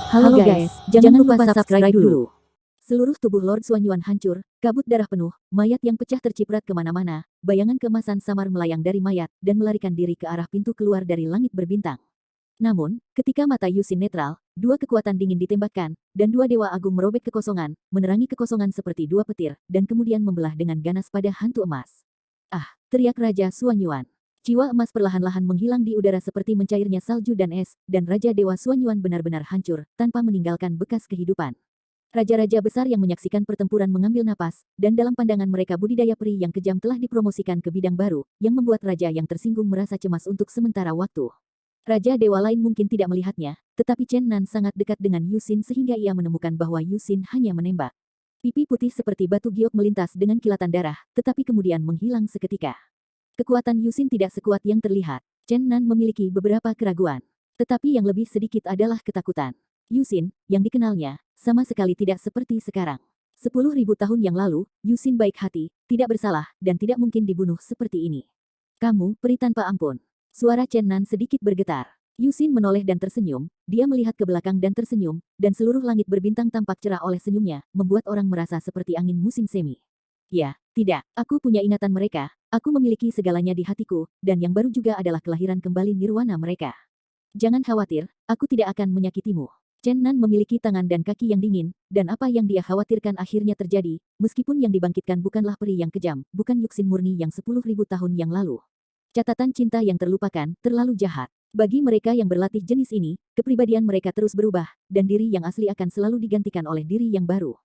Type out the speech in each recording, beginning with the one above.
Halo guys, jangan lupa subscribe dulu. Seluruh tubuh Lord Xuanyuan hancur, kabut darah penuh, mayat yang pecah terciprat kemana-mana, bayangan keemasan samar melayang dari mayat, dan melarikan diri ke arah pintu keluar dari langit berbintang. Namun, ketika mata Yusin netral, dua kekuatan dingin ditembakkan, dan dua dewa agung merobek kekosongan, menerangi kekosongan seperti dua petir, dan kemudian membelah dengan ganas pada hantu emas. Ah, teriak Raja Xuanyuan. Jiwa emas perlahan-lahan menghilang di udara seperti mencairnya salju dan es, dan Raja Dewa Xuanyuan benar-benar hancur, tanpa meninggalkan bekas kehidupan. Raja-raja besar yang menyaksikan pertempuran mengambil napas, dan dalam pandangan mereka budidaya peri yang kejam telah dipromosikan ke bidang baru, yang membuat raja yang tersinggung merasa cemas untuk sementara waktu. Raja dewa lain mungkin tidak melihatnya, tetapi Chen Nan sangat dekat dengan Yusin sehingga ia menemukan bahwa Yusin hanya menembak. Pipi putih seperti batu giok melintas dengan kilatan darah, tetapi kemudian menghilang seketika. Kekuatan Yusin tidak sekuat yang terlihat. Chen Nan memiliki beberapa keraguan. Tetapi yang lebih sedikit adalah ketakutan. Yusin, yang dikenalnya, sama sekali tidak seperti sekarang. 10.000 tahun yang lalu, Yusin baik hati, tidak bersalah, dan tidak mungkin dibunuh seperti ini. Kamu, peri tanpa ampun. Suara Chen Nan sedikit bergetar. Yusin menoleh dan tersenyum, dia melihat ke belakang dan tersenyum, dan seluruh langit berbintang tampak cerah oleh senyumnya, membuat orang merasa seperti angin musim semi. Ya, tidak, aku punya ingatan mereka, aku memiliki segalanya di hatiku, dan yang baru juga adalah kelahiran kembali nirwana mereka. Jangan khawatir, aku tidak akan menyakitimu. Chen Nan memiliki tangan dan kaki yang dingin, dan apa yang dia khawatirkan akhirnya terjadi, meskipun yang dibangkitkan bukanlah peri yang kejam, bukan Yuxin murni yang 10.000 tahun yang lalu. Catatan cinta yang terlupakan, terlalu jahat. Bagi mereka yang berlatih jenis ini, kepribadian mereka terus berubah, dan diri yang asli akan selalu digantikan oleh diri yang baru.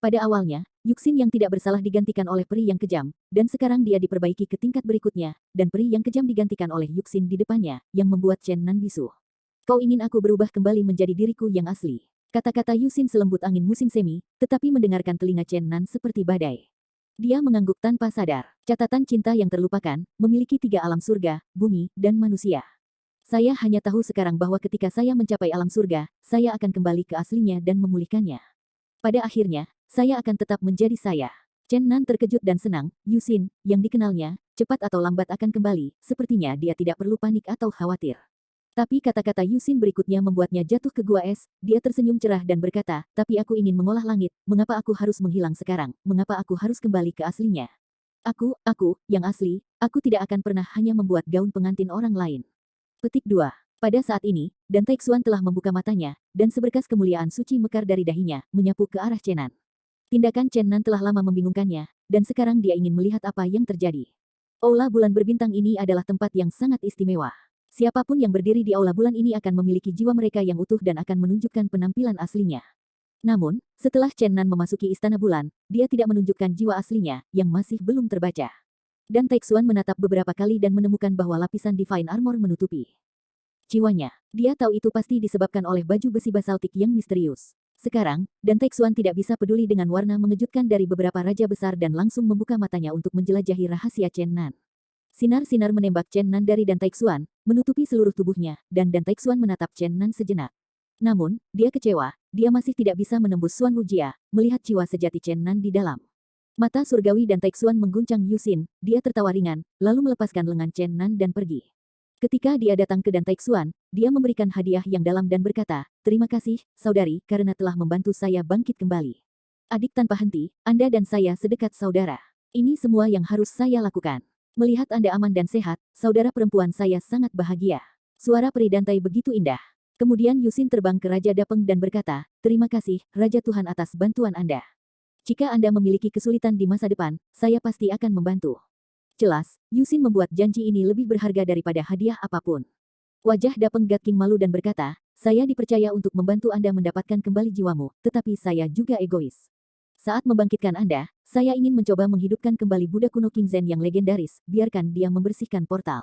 Pada awalnya, Yuxin yang tidak bersalah digantikan oleh peri yang kejam, dan sekarang dia diperbaiki ke tingkat berikutnya, dan peri yang kejam digantikan oleh Yuxin di depannya, yang membuat Chen Nan bisu. Kau ingin aku berubah kembali menjadi diriku yang asli. Kata-kata Yuxin selembut angin musim semi, tetapi mendengarkan telinga Chen Nan seperti badai. Dia mengangguk tanpa sadar. Catatan cinta yang terlupakan, memiliki 3 alam surga, bumi, dan manusia. Saya hanya tahu sekarang bahwa ketika saya mencapai alam surga, saya akan kembali ke aslinya dan memulihkannya. Pada akhirnya, saya akan tetap menjadi saya. Chen Nan terkejut dan senang, Yusin, yang dikenalnya, cepat atau lambat akan kembali, sepertinya dia tidak perlu panik atau khawatir. Tapi kata-kata Yusin berikutnya membuatnya jatuh ke gua es, dia tersenyum cerah dan berkata, tapi aku ingin mengolah langit, mengapa aku harus menghilang sekarang, mengapa aku harus kembali ke aslinya? Aku, yang asli, aku tidak akan pernah hanya membuat gaun pengantin orang lain. Petik 2. Pada saat ini, Dan Taixuan telah membuka matanya, dan seberkas kemuliaan suci mekar dari dahinya, menyapu ke arah Chen Nan. Tindakan Chen Nan telah lama membingungkannya, dan sekarang dia ingin melihat apa yang terjadi. Aula bulan berbintang ini adalah tempat yang sangat istimewa. Siapapun yang berdiri di aula bulan ini akan memiliki jiwa mereka yang utuh dan akan menunjukkan penampilan aslinya. Namun, setelah Chen Nan memasuki istana bulan, dia tidak menunjukkan jiwa aslinya, yang masih belum terbaca. Dan Taixuan menatap beberapa kali dan menemukan bahwa lapisan Divine Armor menutupi jiwanya. Dia tahu itu pasti disebabkan oleh baju besi basaltik yang misterius. Sekarang, Dan Taixuan tidak bisa peduli dengan warna mengejutkan dari beberapa raja besar dan langsung membuka matanya untuk menjelajahi rahasia Chen Nan. Sinar-sinar menembak Chen Nan dari Dan Taixuan, menutupi seluruh tubuhnya, dan Dan Taixuan menatap Chen Nan sejenak. Namun, dia kecewa, dia masih tidak bisa menembus Xuan Wujia, melihat jiwa sejati Chen Nan di dalam. Mata surgawi Dan Taixuan mengguncang Yusin, dia tertawa ringan, lalu melepaskan lengan Chen Nan dan pergi. Ketika dia datang ke Dan Taixuan, dia memberikan hadiah yang dalam dan berkata, terima kasih, saudari, karena telah membantu saya bangkit kembali. Adik tanpa henti, Anda dan saya sedekat saudara. Ini semua yang harus saya lakukan. Melihat Anda aman dan sehat, saudara perempuan saya sangat bahagia. Suara peri dantai begitu indah. Kemudian Yusin terbang ke Raja Dapeng dan berkata, terima kasih, Raja Tuhan atas bantuan Anda. Jika Anda memiliki kesulitan di masa depan, saya pasti akan membantu. Jelas, Yusin membuat janji ini lebih berharga daripada hadiah apapun. Wajah Dapeng Gatking malu dan berkata, saya dipercaya untuk membantu Anda mendapatkan kembali jiwamu, tetapi saya juga egois. Saat membangkitkan Anda, saya ingin mencoba menghidupkan kembali Buddha kuno King Zhen yang legendaris, biarkan dia membersihkan portal.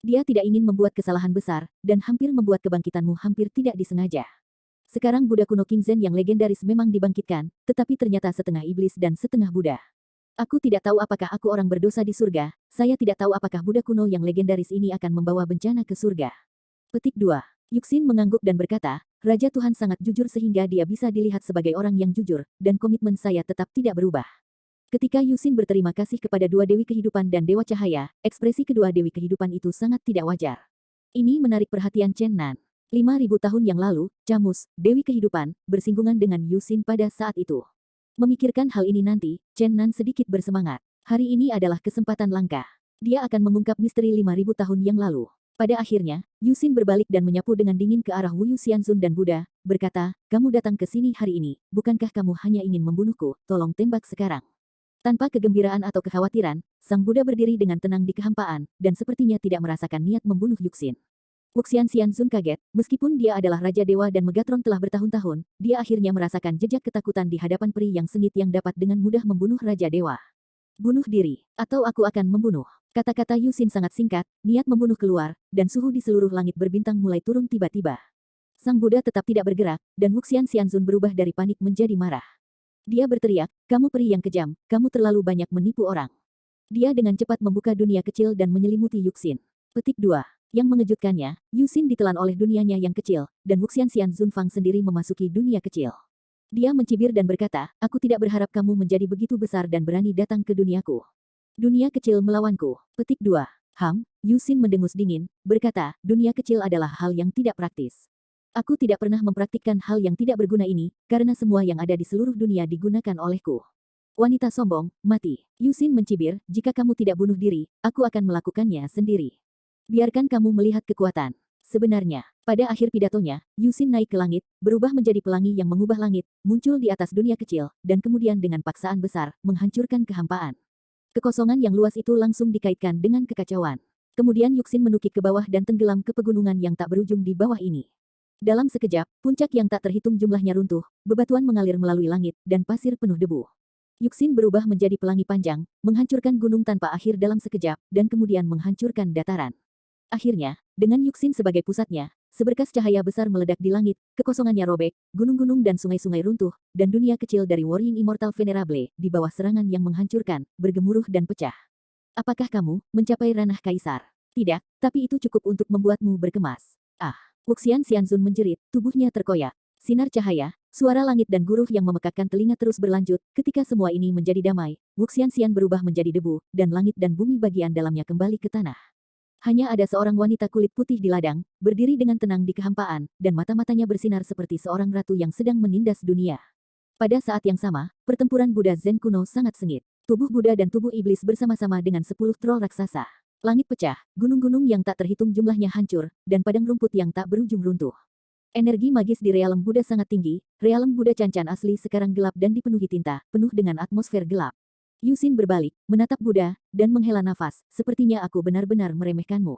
Dia tidak ingin membuat kesalahan besar, dan hampir membuat kebangkitanmu hampir tidak disengaja. Sekarang Buddha kuno King Zhen yang legendaris memang dibangkitkan, tetapi ternyata setengah iblis dan setengah Buddha. Aku tidak tahu apakah aku orang berdosa di surga, saya tidak tahu apakah Buddha kuno yang legendaris ini akan membawa bencana ke surga. Petik 2. Yuxin mengangguk dan berkata, Raja Tuhan sangat jujur sehingga dia bisa dilihat sebagai orang yang jujur, dan komitmen saya tetap tidak berubah. Ketika Yuxin berterima kasih kepada dua dewi kehidupan dan dewa cahaya, ekspresi kedua dewi kehidupan itu sangat tidak wajar. Ini menarik perhatian Chen Nan. 5.000 tahun yang lalu, Camus, Dewi Kehidupan, bersinggungan dengan Yusin pada saat itu. Memikirkan hal ini nanti, Chen Nan sedikit bersemangat. Hari ini adalah kesempatan langka. Dia akan mengungkap misteri 5.000 tahun yang lalu. Pada akhirnya, Yusin berbalik dan menyapu dengan dingin ke arah Wu Xianzun dan Buddha, berkata, kamu datang ke sini hari ini, bukankah kamu hanya ingin membunuhku, tolong tembak sekarang. Tanpa kegembiraan atau kekhawatiran, Sang Buddha berdiri dengan tenang di kehampaan, dan sepertinya tidak merasakan niat membunuh Yuxin. Wuxian Xianzun kaget, meskipun dia adalah Raja Dewa dan Megatron telah bertahun-tahun, dia akhirnya merasakan jejak ketakutan di hadapan peri yang sengit yang dapat dengan mudah membunuh Raja Dewa. Bunuh diri, atau aku akan membunuh. Kata-kata Yusin sangat singkat, niat membunuh keluar, dan suhu di seluruh langit berbintang mulai turun tiba-tiba. Sang Buddha tetap tidak bergerak, dan Wuxian Xianzun berubah dari panik menjadi marah. Dia berteriak, kamu peri yang kejam, kamu terlalu banyak menipu orang. Dia dengan cepat membuka dunia kecil dan menyelimuti Yuxin. Petik 2. Yang mengejutkannya, Yusin ditelan oleh dunianya yang kecil, dan Wuxian Xianzun Fang sendiri memasuki dunia kecil. Dia mencibir dan berkata, aku tidak berharap kamu menjadi begitu besar dan berani datang ke duniaku. Dunia kecil melawanku. Petik 2. Yusin mendengus dingin, berkata, dunia kecil adalah hal yang tidak praktis. Aku tidak pernah mempraktikkan hal yang tidak berguna ini, karena semua yang ada di seluruh dunia digunakan olehku. Wanita sombong, mati. Yusin mencibir, jika kamu tidak bunuh diri, aku akan melakukannya sendiri. Biarkan kamu melihat kekuatan. Sebenarnya, pada akhir pidatonya, Yusin naik ke langit, berubah menjadi pelangi yang mengubah langit, muncul di atas dunia kecil, dan kemudian dengan paksaan besar, menghancurkan kehampaan. Kekosongan yang luas itu langsung dikaitkan dengan kekacauan. Kemudian Yuxin menukik ke bawah dan tenggelam ke pegunungan yang tak berujung di bawah ini. Dalam sekejap, puncak yang tak terhitung jumlahnya runtuh, bebatuan mengalir melalui langit, dan pasir penuh debu. Yuxin berubah menjadi pelangi panjang, menghancurkan gunung tanpa akhir dalam sekejap, dan kemudian menghancurkan dataran. Akhirnya, dengan Yuxin sebagai pusatnya, seberkas cahaya besar meledak di langit, kekosongannya robek, gunung-gunung dan sungai-sungai runtuh, dan dunia kecil dari Warring Immortal Venerable, di bawah serangan yang menghancurkan, bergemuruh dan pecah. Apakah kamu mencapai ranah kaisar? Tidak, tapi itu cukup untuk membuatmu berkemas. Ah, Wuxian Xianzun menjerit, tubuhnya terkoyak. Sinar cahaya, suara langit dan guruh yang memekakkan telinga terus berlanjut, ketika semua ini menjadi damai, Wuxian Xian berubah menjadi debu, dan langit dan bumi bagian dalamnya kembali ke tanah. Hanya ada seorang wanita kulit putih di ladang, berdiri dengan tenang di kehampaan, dan mata-matanya bersinar seperti seorang ratu yang sedang menindas dunia. Pada saat yang sama, pertempuran Buddha Zen kuno sangat sengit. Tubuh Buddha dan tubuh iblis bersama-sama dengan 10 troll raksasa. Langit pecah, gunung-gunung yang tak terhitung jumlahnya hancur, dan padang rumput yang tak berujung runtuh. Energi magis di realem Buddha sangat tinggi, realem Buddha Cancan asli sekarang gelap dan dipenuhi tinta, penuh dengan atmosfer gelap. Yusin berbalik, menatap Buddha, dan menghela nafas, sepertinya aku benar-benar meremehkanmu.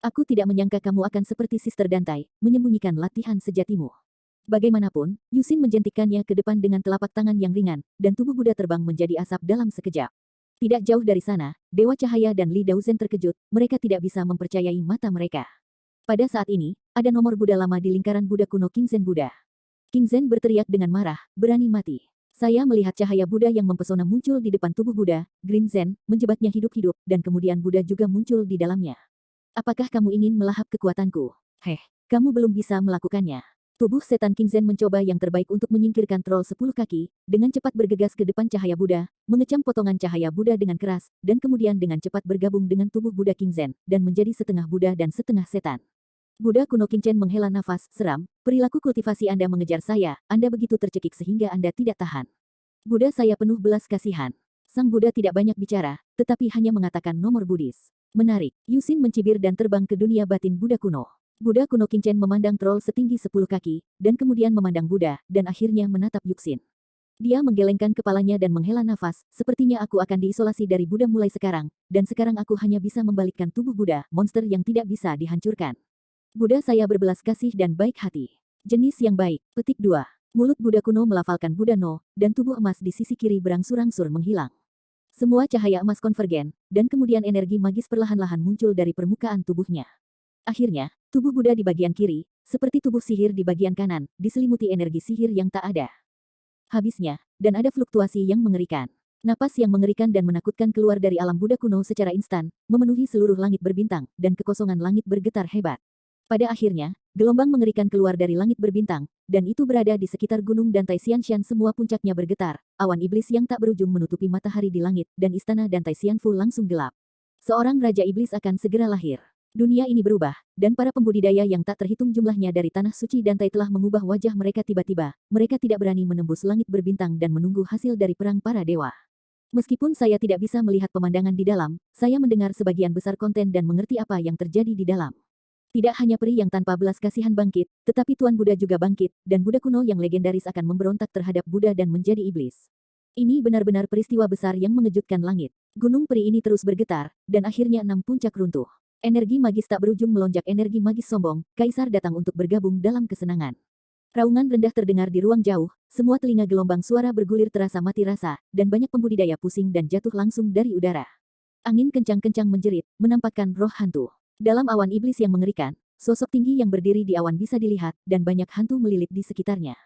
Aku tidak menyangka kamu akan seperti Sister Dantai, menyembunyikan latihan sejatimu. Bagaimanapun, Yusin menjentikkannya ke depan dengan telapak tangan yang ringan, dan tubuh Buddha terbang menjadi asap dalam sekejap. Tidak jauh dari sana, Dewa Cahaya dan Li Daozhen terkejut, mereka tidak bisa mempercayai mata mereka. Pada saat ini, ada nomor Buddha lama di lingkaran Buddha kuno King Zen Buddha. King Zen berteriak dengan marah, berani mati. Saya melihat cahaya Buddha yang mempesona muncul di depan tubuh Buddha, Green Zen, menjebatnya hidup-hidup, dan kemudian Buddha juga muncul di dalamnya. Apakah kamu ingin melahap kekuatanku? Kamu belum bisa melakukannya. Tubuh setan King Zen mencoba yang terbaik untuk menyingkirkan troll 10 kaki, dengan cepat bergegas ke depan cahaya Buddha, mengecam potongan cahaya Buddha dengan keras, dan kemudian dengan cepat bergabung dengan tubuh Buddha King Zen, dan menjadi setengah Buddha dan setengah setan. Buddha kuno King Chen menghela nafas, seram, perilaku kultivasi Anda mengejar saya, Anda begitu tercekik sehingga Anda tidak tahan. Buddha saya penuh belas kasihan. Sang Buddha tidak banyak bicara, tetapi hanya mengatakan nomor Buddhis. Menarik, Yusin mencibir dan terbang ke dunia batin Buddha kuno. Buddha kuno King Chen memandang troll setinggi 10 kaki, dan kemudian memandang Buddha, dan akhirnya menatap Yuxin. Dia menggelengkan kepalanya dan menghela nafas, sepertinya aku akan diisolasi dari Buddha mulai sekarang, dan sekarang aku hanya bisa membalikkan tubuh Buddha, monster yang tidak bisa dihancurkan. Buddha saya berbelas kasih dan baik hati. Jenis yang baik. Petik 2. Mulut Buddha kuno melafalkan Buddha No, dan tubuh emas di sisi kiri berangsur-angsur menghilang. Semua cahaya emas konvergen, dan kemudian energi magis perlahan-lahan muncul dari permukaan tubuhnya. Akhirnya, tubuh Buddha di bagian kiri, seperti tubuh sihir di bagian kanan, diselimuti energi sihir yang tak ada habisnya, dan ada fluktuasi yang mengerikan. Napas yang mengerikan dan menakutkan keluar dari alam Buddha kuno secara instan, memenuhi seluruh langit berbintang, dan kekosongan langit bergetar hebat. Pada akhirnya, gelombang mengerikan keluar dari langit berbintang, dan itu berada di sekitar gunung dan Taishan semua puncaknya bergetar, awan iblis yang tak berujung menutupi matahari di langit, dan istana dan Taishan langsung gelap. Seorang Raja Iblis akan segera lahir. Dunia ini berubah, dan para pembudidaya yang tak terhitung jumlahnya dari tanah suci Dantai telah mengubah wajah mereka tiba-tiba. Mereka tidak berani menembus langit berbintang dan menunggu hasil dari perang para dewa. Meskipun saya tidak bisa melihat pemandangan di dalam, saya mendengar sebagian besar konten dan mengerti apa yang terjadi di dalam. Tidak hanya peri yang tanpa belas kasihan bangkit, tetapi Tuan Buddha juga bangkit, dan Buddha kuno yang legendaris akan memberontak terhadap Buddha dan menjadi iblis. Ini benar-benar peristiwa besar yang mengejutkan langit. Gunung peri ini terus bergetar, dan akhirnya 6 puncak runtuh. Energi magis tak berujung melonjak energi magis sombong, Kaisar datang untuk bergabung dalam kesenangan. Raungan rendah terdengar di ruang jauh, semua telinga gelombang suara bergulir terasa mati rasa, dan banyak pembudidaya pusing dan jatuh langsung dari udara. Angin kencang-kencang menjerit, menampakkan roh hantu. Dalam awan iblis yang mengerikan, sosok tinggi yang berdiri di awan bisa dilihat, dan banyak hantu melilit di sekitarnya.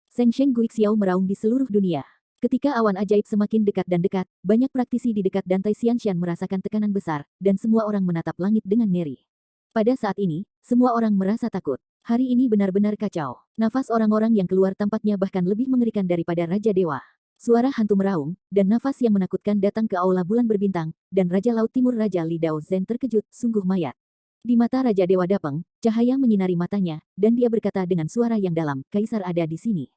Seng Sheng Guixiao meraung di seluruh dunia. Ketika awan ajaib semakin dekat dan dekat, banyak praktisi di dekat Dantai Xianshan merasakan tekanan besar, dan semua orang menatap langit dengan ngeri. Pada saat ini, semua orang merasa takut. Hari ini benar-benar kacau. Nafas orang-orang yang keluar tampaknya bahkan lebih mengerikan daripada Raja Dewa. Suara hantu meraung, dan nafas yang menakutkan datang ke aula bulan berbintang, dan Raja Laut Timur Raja Li Dao Zhen terkejut, sungguh mayat. Di mata Raja Dewa Dapeng, cahaya menyinari matanya, dan dia berkata dengan suara yang dalam, Kaisar ada di sini.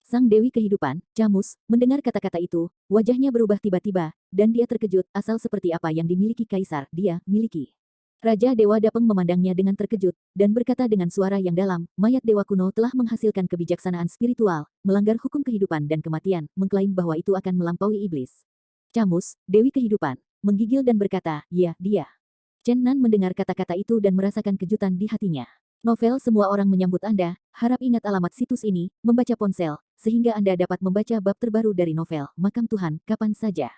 Sang Dewi Kehidupan, Camus, mendengar kata-kata itu, wajahnya berubah tiba-tiba, dan dia terkejut, asal seperti apa yang dimiliki Kaisar, dia miliki. Raja Dewa Dapeng memandangnya dengan terkejut, dan berkata dengan suara yang dalam, mayat Dewa kuno telah menghasilkan kebijaksanaan spiritual, melanggar hukum kehidupan dan kematian, mengklaim bahwa itu akan melampaui iblis. Camus, Dewi Kehidupan, menggigil dan berkata, ya, dia. Chen Nan mendengar kata-kata itu dan merasakan kejutan di hatinya. Novel Semua Orang Menyambut Anda, harap ingat alamat situs ini, membaca ponsel, sehingga Anda dapat membaca bab terbaru dari novel, Makam Tuhan, kapan saja.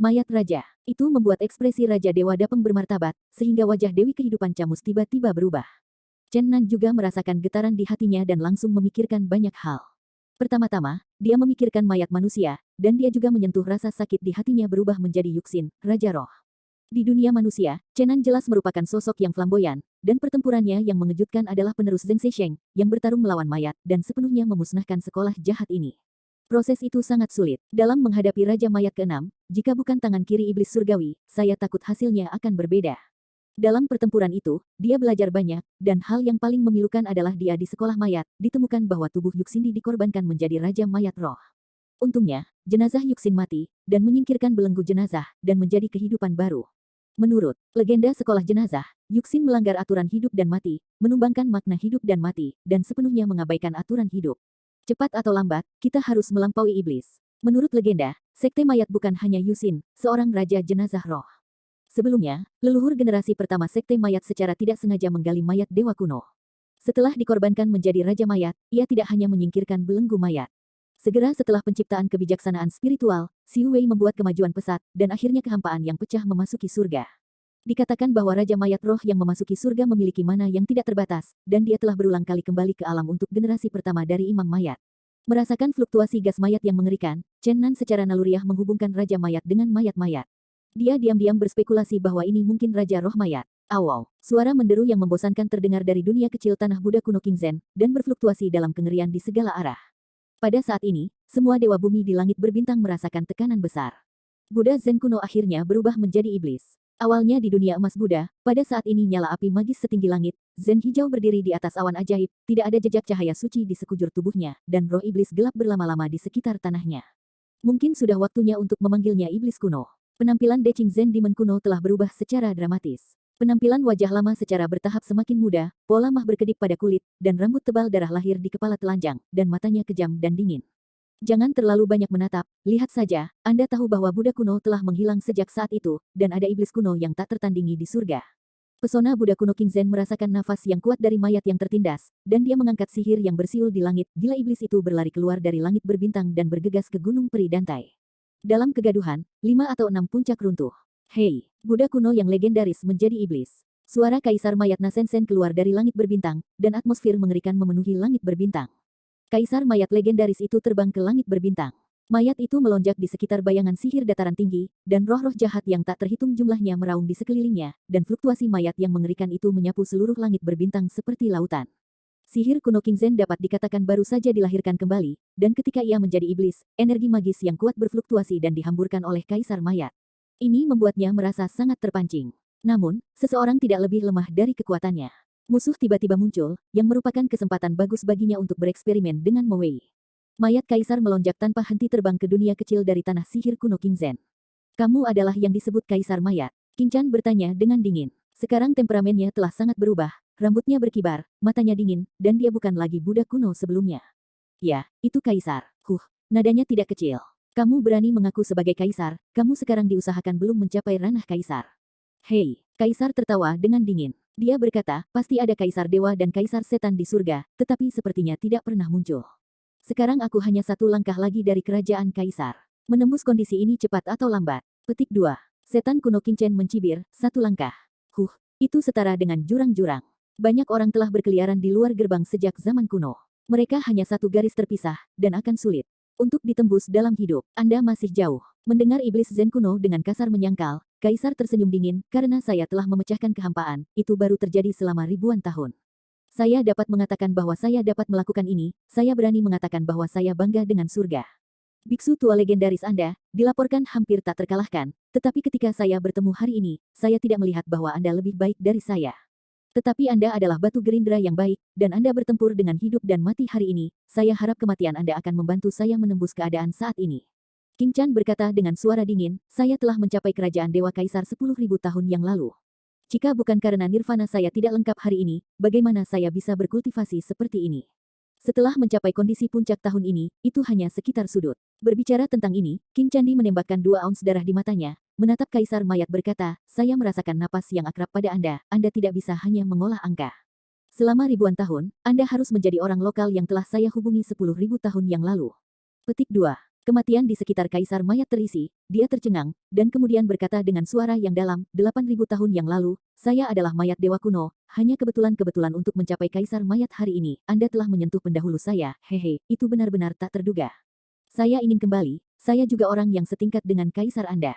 Mayat Raja. Itu membuat ekspresi Raja Dewa Dapeng bermartabat, sehingga wajah Dewi Kehidupan Camus tiba-tiba berubah. Chen Nan juga merasakan getaran di hatinya dan langsung memikirkan banyak hal. Pertama-tama, dia memikirkan mayat manusia, dan dia juga menyentuh rasa sakit di hatinya berubah menjadi Yuxin, Raja Roh. Di dunia manusia, Chen Nan jelas merupakan sosok yang flamboyan, dan pertempurannya yang mengejutkan adalah penerus Zheng Zesheng, yang bertarung melawan mayat dan sepenuhnya memusnahkan sekolah jahat ini. Proses itu sangat sulit. Dalam menghadapi Raja Mayat ke-6, jika bukan tangan kiri iblis surgawi, saya takut hasilnya akan berbeda. Dalam pertempuran itu, dia belajar banyak, dan hal yang paling memilukan adalah dia di sekolah mayat, ditemukan bahwa tubuh Yuxindi dikorbankan menjadi Raja Mayat Roh. Untungnya, jenazah Yuxin mati, dan menyingkirkan belenggu jenazah, dan menjadi kehidupan baru. Menurut legenda sekolah jenazah, Yuxin melanggar aturan hidup dan mati, menumbangkan makna hidup dan mati, dan sepenuhnya mengabaikan aturan hidup. Cepat atau lambat, kita harus melampaui iblis. Menurut legenda, sekte mayat bukan hanya Yuxin, seorang raja jenazah roh. Sebelumnya, leluhur generasi pertama sekte mayat secara tidak sengaja menggali mayat dewa kuno. Setelah dikorbankan menjadi raja mayat, ia tidak hanya menyingkirkan belenggu mayat. Segera setelah penciptaan kebijaksanaan spiritual, Xiu Wei membuat kemajuan pesat, dan akhirnya kehampaan yang pecah memasuki surga. Dikatakan bahwa Raja Mayat Roh yang memasuki surga memiliki mana yang tidak terbatas, dan dia telah berulang kali kembali ke alam untuk generasi pertama dari Imam Mayat. Merasakan fluktuasi gas mayat yang mengerikan, Chen Nan secara naluriah menghubungkan Raja Mayat dengan mayat-mayat. Dia diam-diam berspekulasi bahwa ini mungkin Raja Roh Mayat. Awau, suara menderu yang membosankan terdengar dari dunia kecil tanah Buddha kuno King Zen, dan berfluktuasi dalam kengerian di segala arah. Pada saat ini, semua dewa bumi di langit berbintang merasakan tekanan besar. Buddha Zen kuno akhirnya berubah menjadi iblis. Awalnya di dunia emas Buddha, pada saat ini nyala api magis setinggi langit, Zen hijau berdiri di atas awan ajaib, tidak ada jejak cahaya suci di sekujur tubuhnya, dan roh iblis gelap berlama-lama di sekitar tanahnya. Mungkin sudah waktunya untuk memanggilnya iblis kuno. Penampilan Deqing Zen Demon kuno telah berubah secara dramatis. Penampilan wajah lama secara bertahap semakin muda, pola mah berkedip pada kulit, dan rambut tebal darah lahir di kepala telanjang, dan matanya kejam dan dingin. Jangan terlalu banyak menatap, lihat saja, Anda tahu bahwa Buddha kuno telah menghilang sejak saat itu, dan ada iblis kuno yang tak tertandingi di surga. Pesona Buddha kuno King Zen merasakan nafas yang kuat dari mayat yang tertindas, dan dia mengangkat sihir yang bersiul di langit, gila iblis itu berlari keluar dari langit berbintang dan bergegas ke Gunung Peri Dantai. Dalam kegaduhan, 5 atau 6 puncak runtuh. Hei, Buddha kuno yang legendaris menjadi iblis. Suara Kaisar Mayat Nasensen keluar dari langit berbintang, dan atmosfer mengerikan memenuhi langit berbintang. Kaisar Mayat legendaris itu terbang ke langit berbintang. Mayat itu melonjak di sekitar bayangan sihir dataran tinggi, dan roh-roh jahat yang tak terhitung jumlahnya meraung di sekelilingnya, dan fluktuasi mayat yang mengerikan itu menyapu seluruh langit berbintang seperti lautan. Sihir kuno King Zen dapat dikatakan baru saja dilahirkan kembali, dan ketika ia menjadi iblis, energi magis yang kuat berfluktuasi dan dihamburkan oleh Kaisar Mayat. Ini membuatnya merasa sangat terpancing. Namun, seseorang tidak lebih lemah dari kekuatannya. Musuh tiba-tiba muncul, yang merupakan kesempatan bagus baginya untuk bereksperimen dengan Mowei. Mayat kaisar melonjak tanpa henti terbang ke dunia kecil dari tanah sihir kuno King Zhen. Kamu adalah yang disebut kaisar mayat? King Chan bertanya dengan dingin. Sekarang temperamennya telah sangat berubah, rambutnya berkibar, matanya dingin, dan dia bukan lagi budak kuno sebelumnya. Ya, itu kaisar. Nadanya tidak kecil. Kamu berani mengaku sebagai kaisar, kamu sekarang diusahakan belum mencapai ranah kaisar. Hei, kaisar tertawa dengan dingin. Dia berkata, pasti ada kaisar dewa dan kaisar setan di surga, tetapi sepertinya tidak pernah muncul. Sekarang aku hanya satu langkah lagi dari kerajaan kaisar. Menembus kondisi ini cepat atau lambat. Petik 2. Setan kuno King Chen mencibir, satu langkah. Itu setara dengan jurang-jurang. Banyak orang telah berkeliaran di luar gerbang sejak zaman kuno. Mereka hanya satu garis terpisah, dan akan sulit untuk ditembus dalam hidup. Anda masih jauh. Mendengar iblis Zen kuno dengan kasar menyangkal, kaisar tersenyum dingin, karena saya telah memecahkan kehampaan, itu baru terjadi selama ribuan tahun. Saya dapat mengatakan bahwa saya dapat melakukan ini, saya berani mengatakan bahwa saya bangga dengan surga. Biksu tua legendaris Anda, dilaporkan hampir tak terkalahkan, tetapi ketika saya bertemu hari ini, saya tidak melihat bahwa Anda lebih baik dari saya. Tetapi Anda adalah batu gerindra yang baik, dan Anda bertempur dengan hidup dan mati hari ini, saya harap kematian Anda akan membantu saya menembus keadaan saat ini. King Chan berkata dengan suara dingin, saya telah mencapai kerajaan Dewa Kaisar 10.000 tahun yang lalu. Jika bukan karena nirvana saya tidak lengkap hari ini, bagaimana saya bisa berkultivasi seperti ini? Setelah mencapai kondisi puncak tahun ini, itu hanya sekitar sudut. Berbicara tentang ini, King Candi menembakkan 2 ounce darah di matanya, menatap kaisar mayat berkata, saya merasakan napas yang akrab pada Anda tidak bisa hanya mengolah angka. Selama ribuan tahun, Anda harus menjadi orang lokal yang telah saya hubungi 10.000 tahun yang lalu. Petik 2. Kematian di sekitar kaisar mayat terisi, dia tercengang, dan kemudian berkata dengan suara yang dalam, 8.000 tahun yang lalu, saya adalah mayat dewa kuno, hanya kebetulan untuk mencapai kaisar mayat hari ini, Anda telah menyentuh pendahulu saya, hehe, itu benar-benar tak terduga. Saya ingin kembali, saya juga orang yang setingkat dengan kaisar Anda.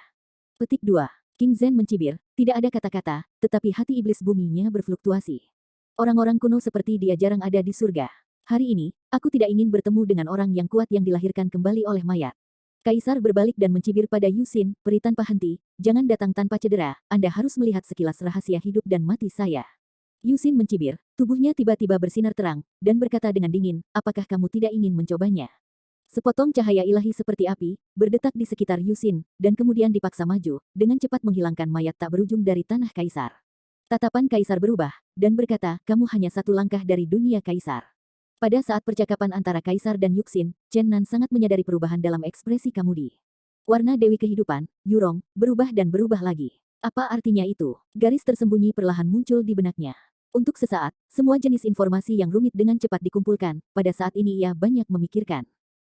Petik 2. King Zhen mencibir, tidak ada kata-kata, tetapi hati iblis buminya berfluktuasi. Orang-orang kuno seperti dia jarang ada di surga. Hari ini, aku tidak ingin bertemu dengan orang yang kuat yang dilahirkan kembali oleh mayat. Kaisar berbalik dan mencibir pada Yusin, peri tanpa henti, jangan datang tanpa cedera, Anda harus melihat sekilas rahasia hidup dan mati saya. Yusin mencibir, tubuhnya tiba-tiba bersinar terang, dan berkata dengan dingin, apakah kamu tidak ingin mencobanya? Sepotong cahaya ilahi seperti api, berdetak di sekitar Yusin, dan kemudian dipaksa maju, dengan cepat menghilangkan mayat tak berujung dari tanah kaisar. Tatapan kaisar berubah, dan berkata, kamu hanya satu langkah dari dunia kaisar. Pada saat percakapan antara kaisar dan Yuxin, Chen Nan sangat menyadari perubahan dalam ekspresi Kamudi. Warna Dewi Kehidupan, Yurong, berubah dan berubah lagi. Apa artinya itu? Garis tersembunyi perlahan muncul di benaknya. Untuk sesaat, semua jenis informasi yang rumit dengan cepat dikumpulkan, pada saat ini ia banyak memikirkan.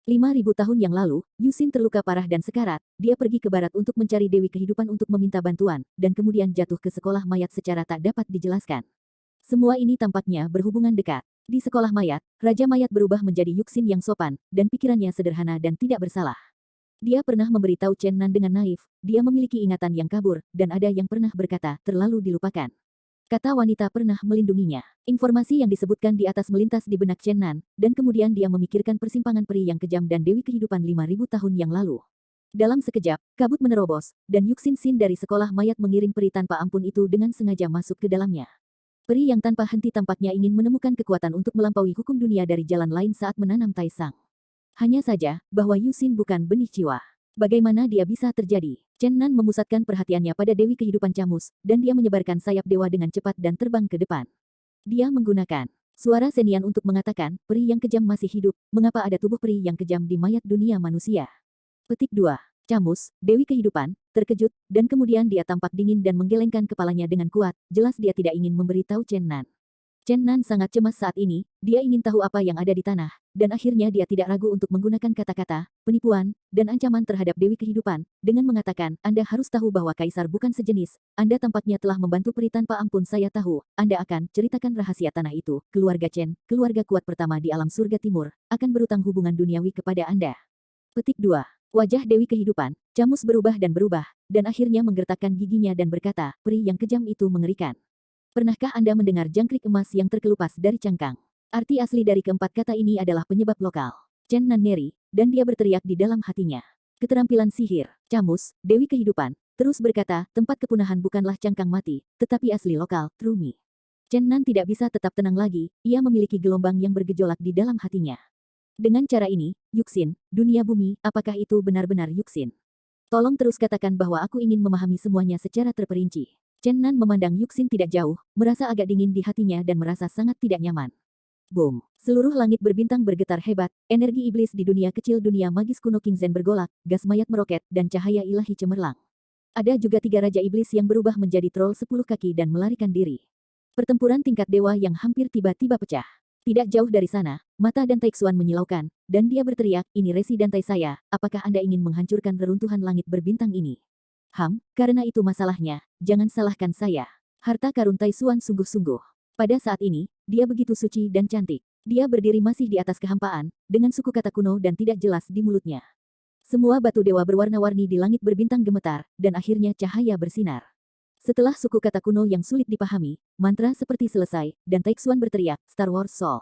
5.000 tahun yang lalu, Yuxin terluka parah dan sekarat, dia pergi ke barat untuk mencari Dewi Kehidupan untuk meminta bantuan, dan kemudian jatuh ke sekolah mayat secara tak dapat dijelaskan. Semua ini tampaknya berhubungan dekat. Di sekolah mayat, Raja Mayat berubah menjadi Yuxin yang sopan, dan pikirannya sederhana dan tidak bersalah. Dia pernah memberitahu Chen Nan dengan naif, dia memiliki ingatan yang kabur, dan ada yang pernah berkata, terlalu dilupakan. Kata wanita pernah melindunginya. Informasi yang disebutkan di atas melintas di benak Chen Nan, dan kemudian dia memikirkan persimpangan peri yang kejam dan Dewi Kehidupan 5.000 tahun yang lalu. Dalam sekejap, kabut menerobos, dan Yuxin Xin dari sekolah mayat mengiring peri tanpa ampun itu dengan sengaja masuk ke dalamnya. Peri yang tanpa henti tampaknya ingin menemukan kekuatan untuk melampaui hukum dunia dari jalan lain saat menanam Taisang. Hanya saja, bahwa Yuxin bukan benih jiwa. Bagaimana dia bisa terjadi? Chen Nan memusatkan perhatiannya pada Dewi Kehidupan Camus, dan dia menyebarkan sayap dewa dengan cepat dan terbang ke depan. Dia menggunakan suara senian untuk mengatakan, peri yang kejam masih hidup, mengapa ada tubuh peri yang kejam di mayat dunia manusia? Petik 2. Camus, Dewi Kehidupan, terkejut, dan kemudian dia tampak dingin dan menggelengkan kepalanya dengan kuat, jelas dia tidak ingin memberitahu Chen Nan. Chen Nan sangat cemas saat ini, dia ingin tahu apa yang ada di tanah, dan akhirnya dia tidak ragu untuk menggunakan kata-kata, penipuan, dan ancaman terhadap Dewi Kehidupan, dengan mengatakan, Anda harus tahu bahwa Kaisar bukan sejenis, Anda tampaknya telah membantu peri tanpa ampun saya tahu, Anda akan ceritakan rahasia tanah itu, keluarga Chen, keluarga kuat pertama di alam surga timur, akan berutang hubungan duniawi kepada Anda. Petik 2. Wajah Dewi Kehidupan, Camus berubah, dan akhirnya menggertakkan giginya dan berkata, peri yang kejam itu mengerikan. Pernahkah Anda mendengar jangkrik emas yang terkelupas dari cangkang? Arti asli dari keempat kata ini adalah penyebab lokal. Chen Nan ngeri, dan dia berteriak di dalam hatinya. Keterampilan sihir, Camus, Dewi Kehidupan, terus berkata, tempat kepunahan bukanlah cangkang mati, tetapi asli lokal, Trumi. Chen Nan tidak bisa tetap tenang lagi, ia memiliki gelombang yang bergejolak di dalam hatinya. Dengan cara ini, Yuxin, dunia bumi, apakah itu benar-benar Yuxin? Tolong terus katakan bahwa aku ingin memahami semuanya secara terperinci. Chen Nan memandang Yuxin tidak jauh, merasa agak dingin di hatinya dan merasa sangat tidak nyaman. Boom! Seluruh langit berbintang bergetar hebat, energi iblis di dunia kecil dunia magis kuno Kingzen bergolak, gas mayat meroket, dan cahaya ilahi cemerlang. Ada juga 3 raja iblis yang berubah menjadi troll 10 kaki dan melarikan diri. Pertempuran tingkat dewa yang hampir tiba-tiba pecah. Tidak jauh dari sana, mata dan Taixuan menyilaukan, dan dia berteriak, ini resi dantai saya, apakah Anda ingin menghancurkan reruntuhan langit berbintang ini? Karena itu masalahnya, jangan salahkan saya. Harta karun Taixuan sungguh-sungguh. Pada saat ini, dia begitu suci dan cantik. Dia berdiri masih di atas kehampaan, dengan suku kata kuno dan tidak jelas di mulutnya. Semua batu dewa berwarna-warni di langit berbintang gemetar, dan akhirnya cahaya bersinar. Setelah suku kata kuno yang sulit dipahami, mantra seperti selesai, dan Taixuan berteriak, Star Wars Soul.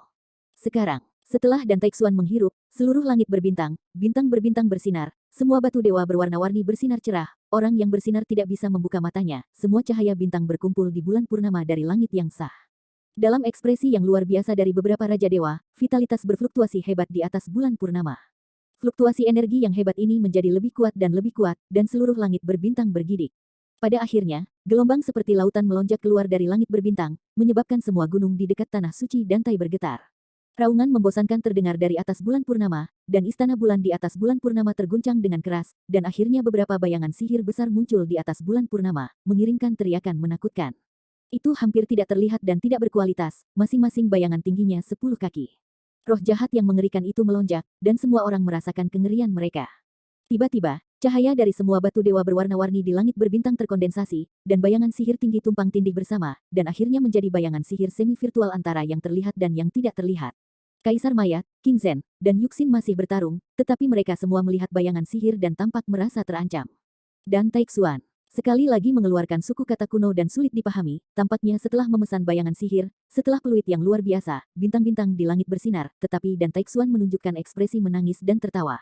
Sekarang, setelah dan Taixuan menghirup, seluruh langit berbintang, bintang berbintang bersinar, semua batu dewa berwarna-warni bersinar cerah, orang yang bersinar tidak bisa membuka matanya, semua cahaya bintang berkumpul di bulan purnama dari langit yang sah. Dalam ekspresi yang luar biasa dari beberapa raja dewa, vitalitas berfluktuasi hebat di atas bulan purnama. Fluktuasi energi yang hebat ini menjadi lebih kuat, dan seluruh langit berbintang bergidik. Pada akhirnya, gelombang seperti lautan melonjak keluar dari langit berbintang, menyebabkan semua gunung di dekat tanah suci Dantai bergetar. Raungan membosankan terdengar dari atas bulan purnama, dan istana bulan di atas bulan purnama terguncang dengan keras, dan akhirnya beberapa bayangan sihir besar muncul di atas bulan purnama, mengiringkan teriakan menakutkan. Itu hampir tidak terlihat dan tidak berkualitas, masing-masing bayangan tingginya 10 kaki. Roh jahat yang mengerikan itu melonjak, dan semua orang merasakan kengerian mereka. Tiba-tiba, cahaya dari semua batu dewa berwarna-warni di langit berbintang terkondensasi, dan bayangan sihir tinggi tumpang tindih bersama, dan akhirnya menjadi bayangan sihir semi-virtual antara yang terlihat dan yang tidak terlihat. Kaisar Mayat, King Zhen, dan Yuxin masih bertarung, tetapi mereka semua melihat bayangan sihir dan tampak merasa terancam. Dan Taixuan sekali lagi mengeluarkan suku kata kuno dan sulit dipahami, tampaknya setelah memesan bayangan sihir, setelah peluit yang luar biasa, bintang-bintang di langit bersinar, tetapi dan Taixuan menunjukkan ekspresi menangis dan tertawa.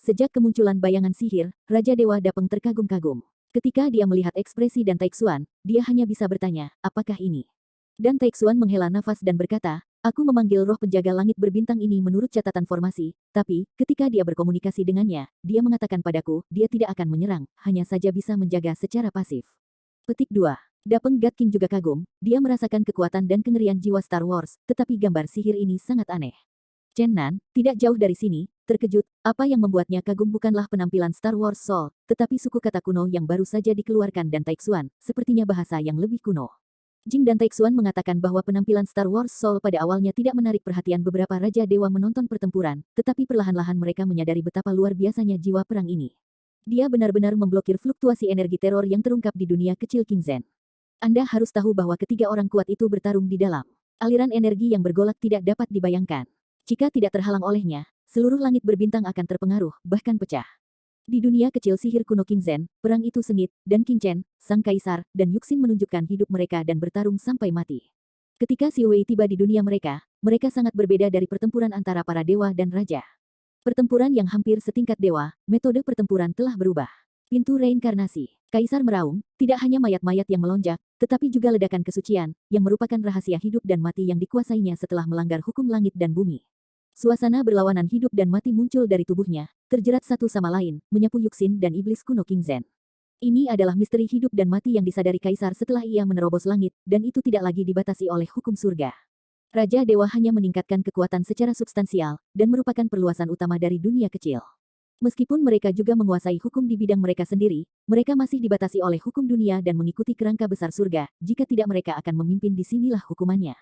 Sejak kemunculan bayangan sihir, Raja Dewa Dapeng terkagum-kagum. Ketika dia melihat ekspresi dan Taixuan, dia hanya bisa bertanya, apakah ini? Dan Taixuan menghela nafas dan berkata, aku memanggil roh penjaga langit berbintang ini menurut catatan formasi, tapi, ketika dia berkomunikasi dengannya, dia mengatakan padaku, dia tidak akan menyerang, hanya saja bisa menjaga secara pasif. Petik 2. Dapeng God King juga kagum, dia merasakan kekuatan dan kengerian jiwa Star Wars, tetapi gambar sihir ini sangat aneh. Chen Nan, tidak jauh dari sini, terkejut, apa yang membuatnya kagum bukanlah penampilan Star Wars Soul, tetapi suku kata kuno yang baru saja dikeluarkan dan Taixuan, sepertinya bahasa yang lebih kuno. Jing dan Taixuan mengatakan bahwa penampilan Star Wars Soul pada awalnya tidak menarik perhatian beberapa raja dewa menonton pertempuran, tetapi perlahan-lahan mereka menyadari betapa luar biasanya jiwa perang ini. Dia benar-benar memblokir fluktuasi energi teror yang terungkap di dunia kecil King Zhen. Anda harus tahu bahwa ketiga orang kuat itu bertarung di dalam aliran energi yang bergolak tidak dapat dibayangkan. Jika tidak terhalang olehnya, seluruh langit berbintang akan terpengaruh, bahkan pecah. Di dunia kecil sihir kuno King Zhen, perang itu sengit, dan King Chen, sang kaisar, dan Yuxin menunjukkan hidup mereka dan bertarung sampai mati. Ketika Xiu Wei tiba di dunia mereka sangat berbeda dari pertempuran antara para dewa dan raja. Pertempuran yang hampir setingkat dewa, metode pertempuran telah berubah. Pintu reinkarnasi. Kaisar meraung, tidak hanya mayat-mayat yang melonjak, tetapi juga ledakan kesucian, yang merupakan rahasia hidup dan mati yang dikuasainya setelah melanggar hukum langit dan bumi. Suasana berlawanan hidup dan mati muncul dari tubuhnya, terjerat satu sama lain, menyapu Yuxin dan iblis kuno King Zhen. Ini adalah misteri hidup dan mati yang disadari Kaisar setelah ia menerobos langit, dan itu tidak lagi dibatasi oleh hukum surga. Raja Dewa hanya meningkatkan kekuatan secara substansial, dan merupakan perluasan utama dari dunia kecil. Meskipun mereka juga menguasai hukum di bidang mereka sendiri, mereka masih dibatasi oleh hukum dunia dan mengikuti kerangka besar surga, jika tidak mereka akan memimpin disinilah hukumannya.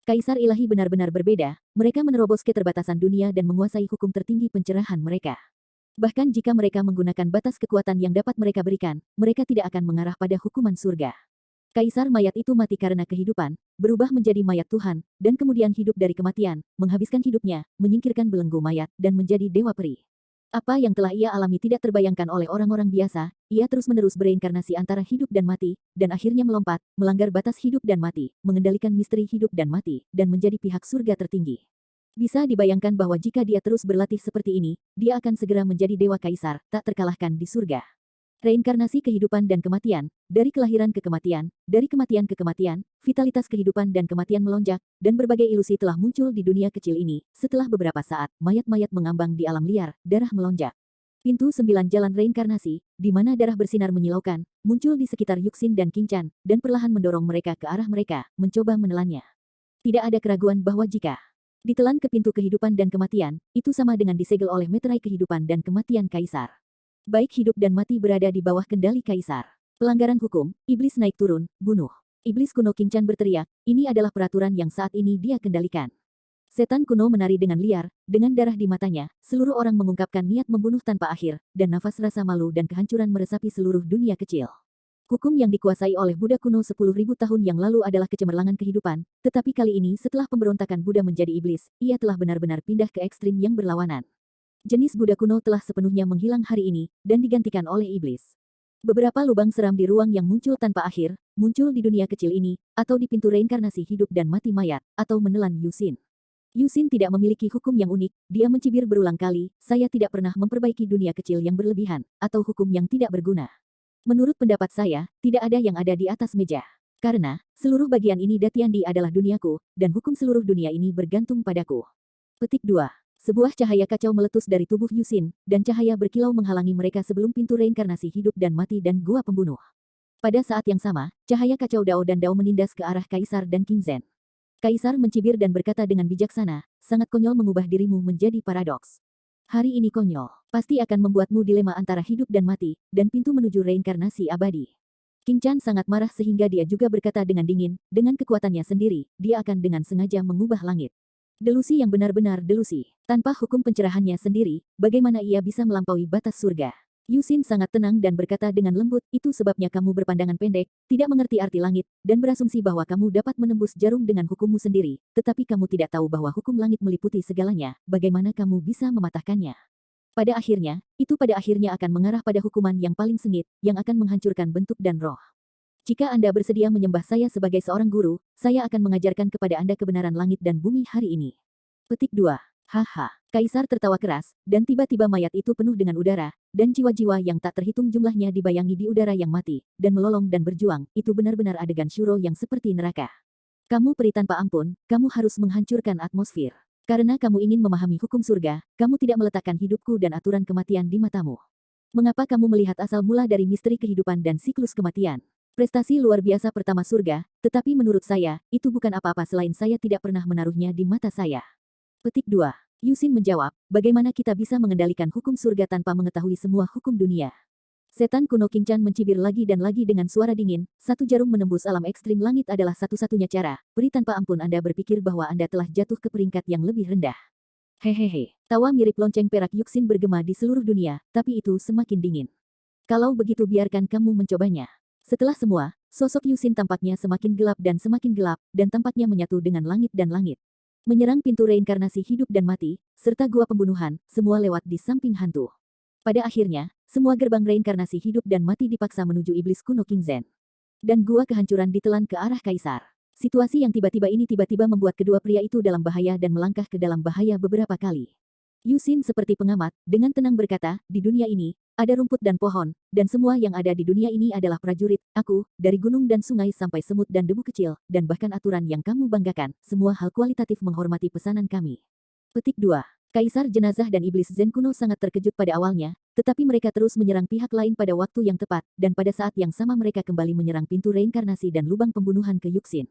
Kaisar ilahi benar-benar berbeda, mereka menerobos keterbatasan dunia dan menguasai hukum tertinggi pencerahan mereka. Bahkan jika mereka menggunakan batas kekuatan yang dapat mereka berikan, mereka tidak akan mengarah pada hukuman surga. Kaisar mayat itu mati karena kehidupan, berubah menjadi mayat Tuhan, dan kemudian hidup dari kematian, menghabiskan hidupnya, menyingkirkan belenggu mayat, dan menjadi dewa peri. Apa yang telah ia alami tidak terbayangkan oleh orang-orang biasa, ia terus-menerus bereinkarnasi antara hidup dan mati, dan akhirnya melompat, melanggar batas hidup dan mati, mengendalikan misteri hidup dan mati, dan menjadi pihak surga tertinggi. Bisa dibayangkan bahwa jika dia terus berlatih seperti ini, dia akan segera menjadi dewa kaisar, tak terkalahkan di surga. Reinkarnasi kehidupan dan kematian, dari kelahiran ke kematian, dari kematian ke kematian, vitalitas kehidupan dan kematian melonjak, dan berbagai ilusi telah muncul di dunia kecil ini. Setelah beberapa saat, mayat-mayat mengambang di alam liar, darah melonjak. Pintu 9 jalan reinkarnasi, di mana darah bersinar menyilaukan, muncul di sekitar Yuxin dan Qingcan, dan perlahan mendorong mereka ke arah mereka, mencoba menelannya. Tidak ada keraguan bahwa jika ditelan ke pintu kehidupan dan kematian, itu sama dengan disegel oleh meterai kehidupan dan kematian kaisar. Baik hidup dan mati berada di bawah kendali kaisar. Pelanggaran hukum, iblis naik turun, bunuh. Iblis kuno Qingcan berteriak, ini adalah peraturan yang saat ini dia kendalikan. Setan kuno menari dengan liar, dengan darah di matanya, seluruh orang mengungkapkan niat membunuh tanpa akhir, dan nafas rasa malu dan kehancuran meresapi seluruh dunia kecil. Hukum yang dikuasai oleh Buddha kuno 10.000 tahun yang lalu adalah kecemerlangan kehidupan, tetapi kali ini setelah pemberontakan Buddha menjadi iblis, ia telah benar-benar pindah ke ekstrim yang berlawanan. Jenis Buddha kuno telah sepenuhnya menghilang hari ini, dan digantikan oleh iblis. Beberapa lubang seram di ruang yang muncul tanpa akhir, muncul di dunia kecil ini, atau di pintu reinkarnasi hidup dan mati mayat, atau menelan Yuxin. Yuxin tidak memiliki hukum yang unik, dia mencibir berulang kali, saya tidak pernah memperbaiki dunia kecil yang berlebihan, atau hukum yang tidak berguna. Menurut pendapat saya, tidak ada yang ada di atas meja. Karena, seluruh bagian ini Datiandi adalah duniaku, dan hukum seluruh dunia ini bergantung padaku. Petik 2. Sebuah cahaya kacau meletus dari tubuh Yuxin, dan cahaya berkilau menghalangi mereka sebelum pintu reinkarnasi hidup dan mati dan gua pembunuh. Pada saat yang sama, cahaya kacau Dao dan Dao menindas ke arah Kaisar dan King Zhen. Kaisar mencibir dan berkata dengan bijaksana, sangat konyol mengubah dirimu menjadi paradoks. Hari ini konyol, pasti akan membuatmu dilema antara hidup dan mati, dan pintu menuju reinkarnasi abadi. King Chan sangat marah sehingga dia juga berkata dengan dingin, dengan kekuatannya sendiri, dia akan dengan sengaja mengubah langit. Delusi yang benar-benar delusi. Tanpa hukum pencerahannya sendiri, bagaimana ia bisa melampaui batas surga? Yuxin sangat tenang dan berkata dengan lembut, itu sebabnya kamu berpandangan pendek, tidak mengerti arti langit, dan berasumsi bahwa kamu dapat menembus jarum dengan hukummu sendiri, tetapi kamu tidak tahu bahwa hukum langit meliputi segalanya, bagaimana kamu bisa mematahkannya? Pada akhirnya akan mengarah pada hukuman yang paling sengit, yang akan menghancurkan bentuk dan roh. Jika Anda bersedia menyembah saya sebagai seorang guru, saya akan mengajarkan kepada Anda kebenaran langit dan bumi hari ini. Petik 2. Haha. Kaisar tertawa keras, dan tiba-tiba mayat itu penuh dengan udara, dan jiwa-jiwa yang tak terhitung jumlahnya dibayangi di udara yang mati, dan melolong dan berjuang, itu benar-benar adegan Shuro yang seperti neraka. Kamu peri tanpa ampun, kamu harus menghancurkan atmosfer. Karena kamu ingin memahami hukum surga, kamu tidak meletakkan hidupku dan aturan kematian di matamu. Mengapa kamu melihat asal mula dari misteri kehidupan dan siklus kematian? Prestasi luar biasa pertama surga, tetapi menurut saya, itu bukan apa-apa selain saya tidak pernah menaruhnya di mata saya. Petik 2. Yuxin menjawab, bagaimana kita bisa mengendalikan hukum surga tanpa mengetahui semua hukum dunia? Setan kuno King Chan mencibir lagi dan lagi dengan suara dingin, satu jarum menembus alam ekstrim langit adalah satu-satunya cara, peri tanpa ampun Anda berpikir bahwa Anda telah jatuh ke peringkat yang lebih rendah. Hehehe, tawa mirip lonceng perak Yuxin bergema di seluruh dunia, tapi itu semakin dingin. Kalau begitu biarkan kamu mencobanya. Setelah semua, sosok Yuxin tampaknya semakin gelap, dan tampaknya menyatu dengan langit dan langit. Menyerang pintu reinkarnasi hidup dan mati, serta gua pembunuhan, semua lewat di samping hantu. Pada akhirnya, semua gerbang reinkarnasi hidup dan mati dipaksa menuju iblis kuno King Zhen. Dan gua kehancuran ditelan ke arah kaisar. Situasi yang tiba-tiba ini tiba-tiba membuat kedua pria itu dalam bahaya dan melangkah ke dalam bahaya beberapa kali. Yuxin seperti pengamat, dengan tenang berkata, di dunia ini, ada rumput dan pohon, dan semua yang ada di dunia ini adalah prajurit, aku, dari gunung dan sungai sampai semut dan debu kecil, dan bahkan aturan yang kamu banggakan, semua hal kualitatif menghormati pesanan kami. Petik 2. Kaisar jenazah dan iblis Zen kuno sangat terkejut pada awalnya, tetapi mereka terus menyerang pihak lain pada waktu yang tepat, dan pada saat yang sama mereka kembali menyerang pintu reinkarnasi dan lubang pembunuhan ke Yuxin.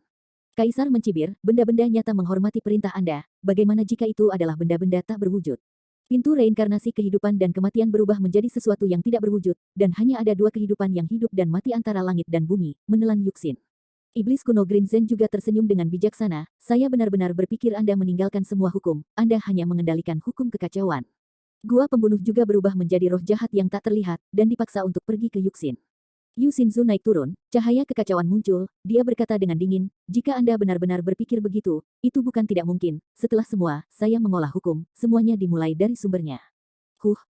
Kaisar mencibir, benda-benda nyata menghormati perintah Anda, bagaimana jika itu adalah benda-benda tak berwujud? Pintu reinkarnasi kehidupan dan kematian berubah menjadi sesuatu yang tidak berwujud, dan hanya ada dua kehidupan yang hidup dan mati antara langit dan bumi, menelan Yuxin. Iblis kuno Green Zen juga tersenyum dengan bijaksana, saya benar-benar berpikir Anda meninggalkan semua hukum, Anda hanya mengendalikan hukum kekacauan. Gua pembunuh juga berubah menjadi roh jahat yang tak terlihat, dan dipaksa untuk pergi ke Yuxin. Yu Xinzu naik turun, cahaya kekacauan muncul, dia berkata dengan dingin, jika Anda benar-benar berpikir begitu, itu bukan tidak mungkin, setelah semua, saya mengolah hukum, semuanya dimulai dari sumbernya.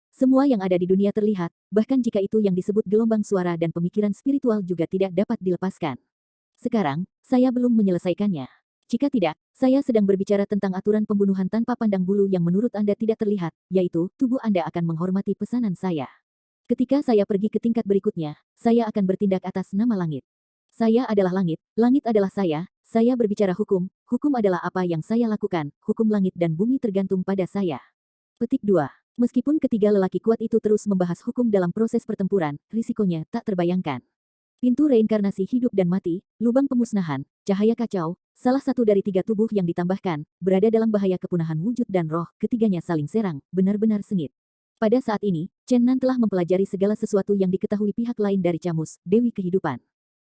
Semua yang ada di dunia terlihat, bahkan jika itu yang disebut gelombang suara dan pemikiran spiritual juga tidak dapat dilepaskan. Sekarang, saya belum menyelesaikannya. Jika tidak, saya sedang berbicara tentang aturan pembunuhan tanpa pandang bulu yang menurut Anda tidak terlihat, yaitu, tubuh Anda akan menghormati pesanan saya. Ketika saya pergi ke tingkat berikutnya, saya akan bertindak atas nama langit. Saya adalah langit, langit adalah saya berbicara hukum, hukum adalah apa yang saya lakukan, hukum langit dan bumi tergantung pada saya. Petik 2. Meskipun ketiga lelaki kuat itu terus membahas hukum dalam proses pertempuran, risikonya tak terbayangkan. Pintu reinkarnasi hidup dan mati, lubang pemusnahan, cahaya kacau, salah satu dari tiga tubuh yang ditambahkan, berada dalam bahaya kepunahan wujud dan roh, ketiganya saling serang, benar-benar sengit. Pada saat ini, Chen Nan telah mempelajari segala sesuatu yang diketahui pihak lain dari Camus, Dewi Kehidupan.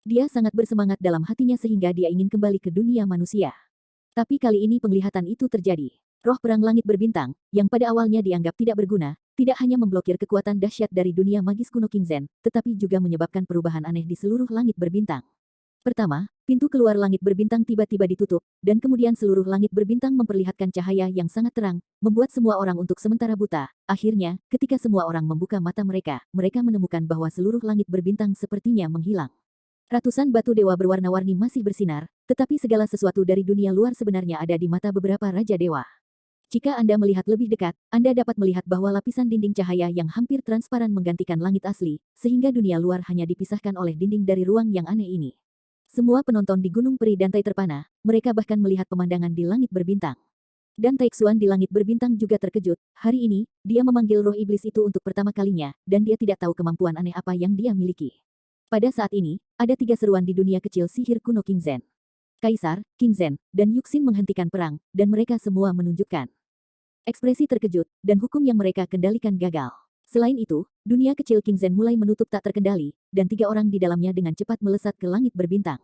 Dia sangat bersemangat dalam hatinya sehingga dia ingin kembali ke dunia manusia. Tapi kali ini penglihatan itu terjadi. Roh perang langit berbintang, yang pada awalnya dianggap tidak berguna, tidak hanya memblokir kekuatan dahsyat dari dunia magis kuno King Zhen, tetapi juga menyebabkan perubahan aneh di seluruh langit berbintang. Pertama, pintu keluar langit berbintang tiba-tiba ditutup, dan kemudian seluruh langit berbintang memperlihatkan cahaya yang sangat terang, membuat semua orang untuk sementara buta. Akhirnya, ketika semua orang membuka mata mereka, mereka menemukan bahwa seluruh langit berbintang sepertinya menghilang. Ratusan batu dewa berwarna-warni masih bersinar, tetapi segala sesuatu dari dunia luar sebenarnya ada di mata beberapa raja dewa. Jika Anda melihat lebih dekat, Anda dapat melihat bahwa lapisan dinding cahaya yang hampir transparan menggantikan langit asli, sehingga dunia luar hanya dipisahkan oleh dinding dari ruang yang aneh ini. Semua penonton di Gunung Peri Dantai terpana, mereka bahkan melihat pemandangan di langit berbintang. Dan Taixuan di langit berbintang juga terkejut, hari ini, dia memanggil roh iblis itu untuk pertama kalinya, dan dia tidak tahu kemampuan aneh apa yang dia miliki. Pada saat ini, ada tiga seruan di dunia kecil sihir kuno King Zhen. Kaisar, King Zhen, dan Yuxin menghentikan perang, dan mereka semua menunjukkan ekspresi terkejut, dan hukum yang mereka kendalikan gagal. Selain itu, dunia kecil King Zhen mulai menutup tak terkendali, dan tiga orang di dalamnya dengan cepat melesat ke langit berbintang.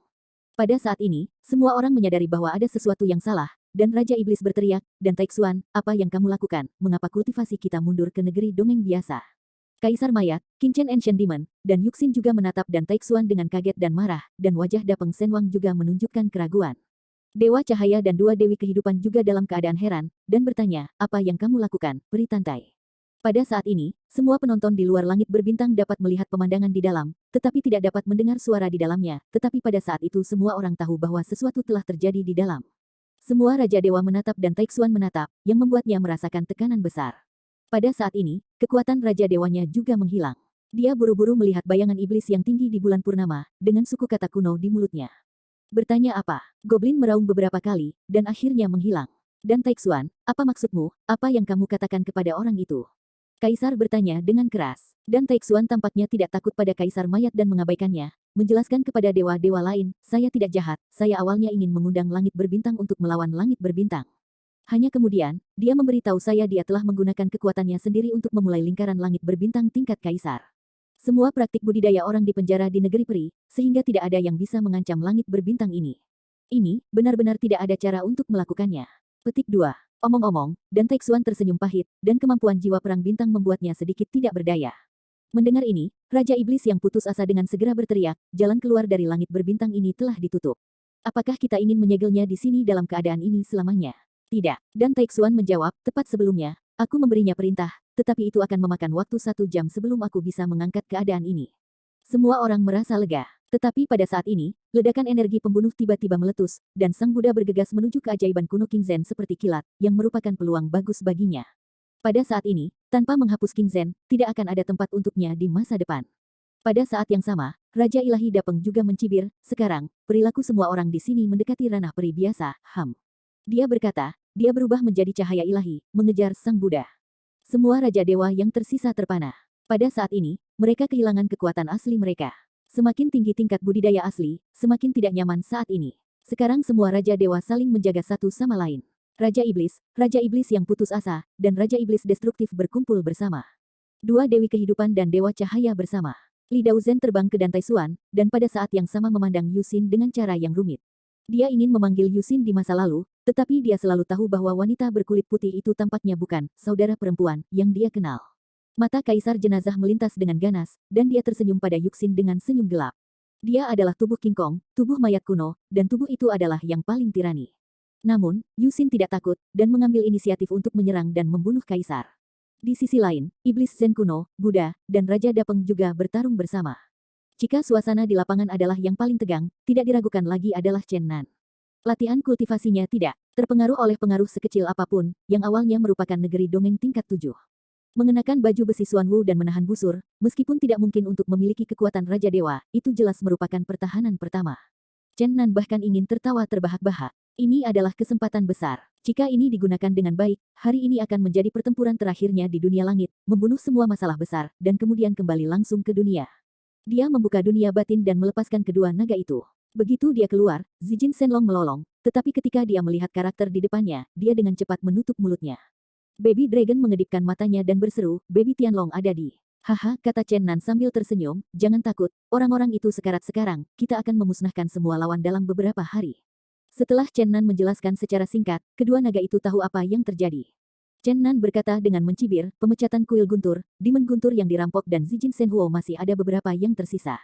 Pada saat ini, semua orang menyadari bahwa ada sesuatu yang salah, dan Raja Iblis berteriak, dan Taixuan, apa yang kamu lakukan, mengapa kultivasi kita mundur ke negeri dongeng biasa? Kaisar Mayat, King Chen Ancient Demon, dan Yuxin juga menatap dan Taixuan dengan kaget dan marah, dan wajah Dapeng Senwang juga menunjukkan keraguan. Dewa Cahaya dan dua Dewi Kehidupan juga dalam keadaan heran, dan bertanya, apa yang kamu lakukan, peri Tantai? Pada saat ini, semua penonton di luar langit berbintang dapat melihat pemandangan di dalam, tetapi tidak dapat mendengar suara di dalamnya, tetapi pada saat itu semua orang tahu bahwa sesuatu telah terjadi di dalam. Semua Raja Dewa menatap dan Taixuan menatap, yang membuatnya merasakan tekanan besar. Pada saat ini, kekuatan Raja Dewanya juga menghilang. Dia buru-buru melihat bayangan iblis yang tinggi di bulan purnama, dengan suku kata kuno di mulutnya. Bertanya apa? Goblin meraung beberapa kali, dan akhirnya menghilang. Dan Taixuan, apa maksudmu, apa yang kamu katakan kepada orang itu? Kaisar bertanya dengan keras. Dan Taixuan tampaknya tidak takut pada Kaisar Mayat dan mengabaikannya, menjelaskan kepada dewa-dewa lain, saya tidak jahat, saya awalnya ingin mengundang langit berbintang untuk melawan langit berbintang. Hanya kemudian, dia memberitahu saya dia telah menggunakan kekuatannya sendiri untuk memulai lingkaran langit berbintang tingkat Kaisar. Semua praktik budidaya orang di penjara di negeri peri, sehingga tidak ada yang bisa mengancam langit berbintang ini. Ini, benar-benar tidak ada cara untuk melakukannya. Petik 2. Omong-omong, dan Taixuan tersenyum pahit, dan kemampuan jiwa perang bintang membuatnya sedikit tidak berdaya. Mendengar ini, Raja Iblis yang putus asa dengan segera berteriak, jalan keluar dari langit berbintang ini telah ditutup. Apakah kita ingin menyegelnya di sini dalam keadaan ini selamanya? Tidak. Dan Taixuan menjawab, tepat sebelumnya, aku memberinya perintah, tetapi itu akan memakan waktu 1 jam sebelum aku bisa mengangkat keadaan ini. Semua orang merasa lega. Tetapi pada saat ini, ledakan energi pembunuh tiba-tiba meletus, dan Sang Buddha bergegas menuju keajaiban kuno King Zhen seperti kilat, yang merupakan peluang bagus baginya. Pada saat ini, tanpa menghapus King Zhen, tidak akan ada tempat untuknya di masa depan. Pada saat yang sama, Raja Ilahi Dapeng juga mencibir, sekarang, perilaku semua orang di sini mendekati ranah peri biasa, Dia berkata, dia berubah menjadi cahaya ilahi, mengejar Sang Buddha. Semua Raja Dewa yang tersisa terpana. Pada saat ini, mereka kehilangan kekuatan asli mereka. Semakin tinggi tingkat budidaya asli, semakin tidak nyaman saat ini. Sekarang semua Raja Dewa saling menjaga satu sama lain. Raja Iblis yang putus asa, dan Raja Iblis destruktif berkumpul bersama. Dua Dewi Kehidupan dan Dewa Cahaya bersama. Li Daozhen terbang ke Dantai Suan, dan pada saat yang sama memandang Yuxin dengan cara yang rumit. Dia ingin memanggil Yuxin di masa lalu, tetapi dia selalu tahu bahwa wanita berkulit putih itu tampaknya bukan saudara perempuan yang dia kenal. Mata Kaisar Jenazah melintas dengan ganas, dan dia tersenyum pada Yuxin dengan senyum gelap. Dia adalah tubuh King Kong, tubuh mayat kuno, dan tubuh itu adalah yang paling tirani. Namun, Yuxin tidak takut, dan mengambil inisiatif untuk menyerang dan membunuh Kaisar. Di sisi lain, Iblis Zen kuno, Buddha, dan Raja Dapeng juga bertarung bersama. Jika suasana di lapangan adalah yang paling tegang, tidak diragukan lagi adalah Chen Nan. Latihan kultivasinya tidak terpengaruh oleh pengaruh sekecil apapun, yang awalnya merupakan negeri dongeng tingkat 7. Mengenakan baju besi Xuanwu dan menahan busur, meskipun tidak mungkin untuk memiliki kekuatan Raja Dewa, itu jelas merupakan pertahanan pertama. Chen Nan bahkan ingin tertawa terbahak-bahak. Ini adalah kesempatan besar. Jika ini digunakan dengan baik, hari ini akan menjadi pertempuran terakhirnya di dunia langit, membunuh semua masalah besar, dan kemudian kembali langsung ke dunia. Dia membuka dunia batin dan melepaskan kedua naga itu. Begitu dia keluar, Zijin Shenlong melolong, tetapi ketika dia melihat karakter di depannya, dia dengan cepat menutup mulutnya. Baby Dragon mengedipkan matanya dan berseru, Baby Tianlong ada di. Haha, kata Chen Nan sambil tersenyum, jangan takut, orang-orang itu sekarat sekarang, kita akan memusnahkan semua lawan dalam beberapa hari. Setelah Chen Nan menjelaskan secara singkat, kedua naga itu tahu apa yang terjadi. Chen Nan berkata dengan mencibir, pemecatan kuil guntur, Demon Guntur yang dirampok dan Zijin Shenhuo masih ada beberapa yang tersisa.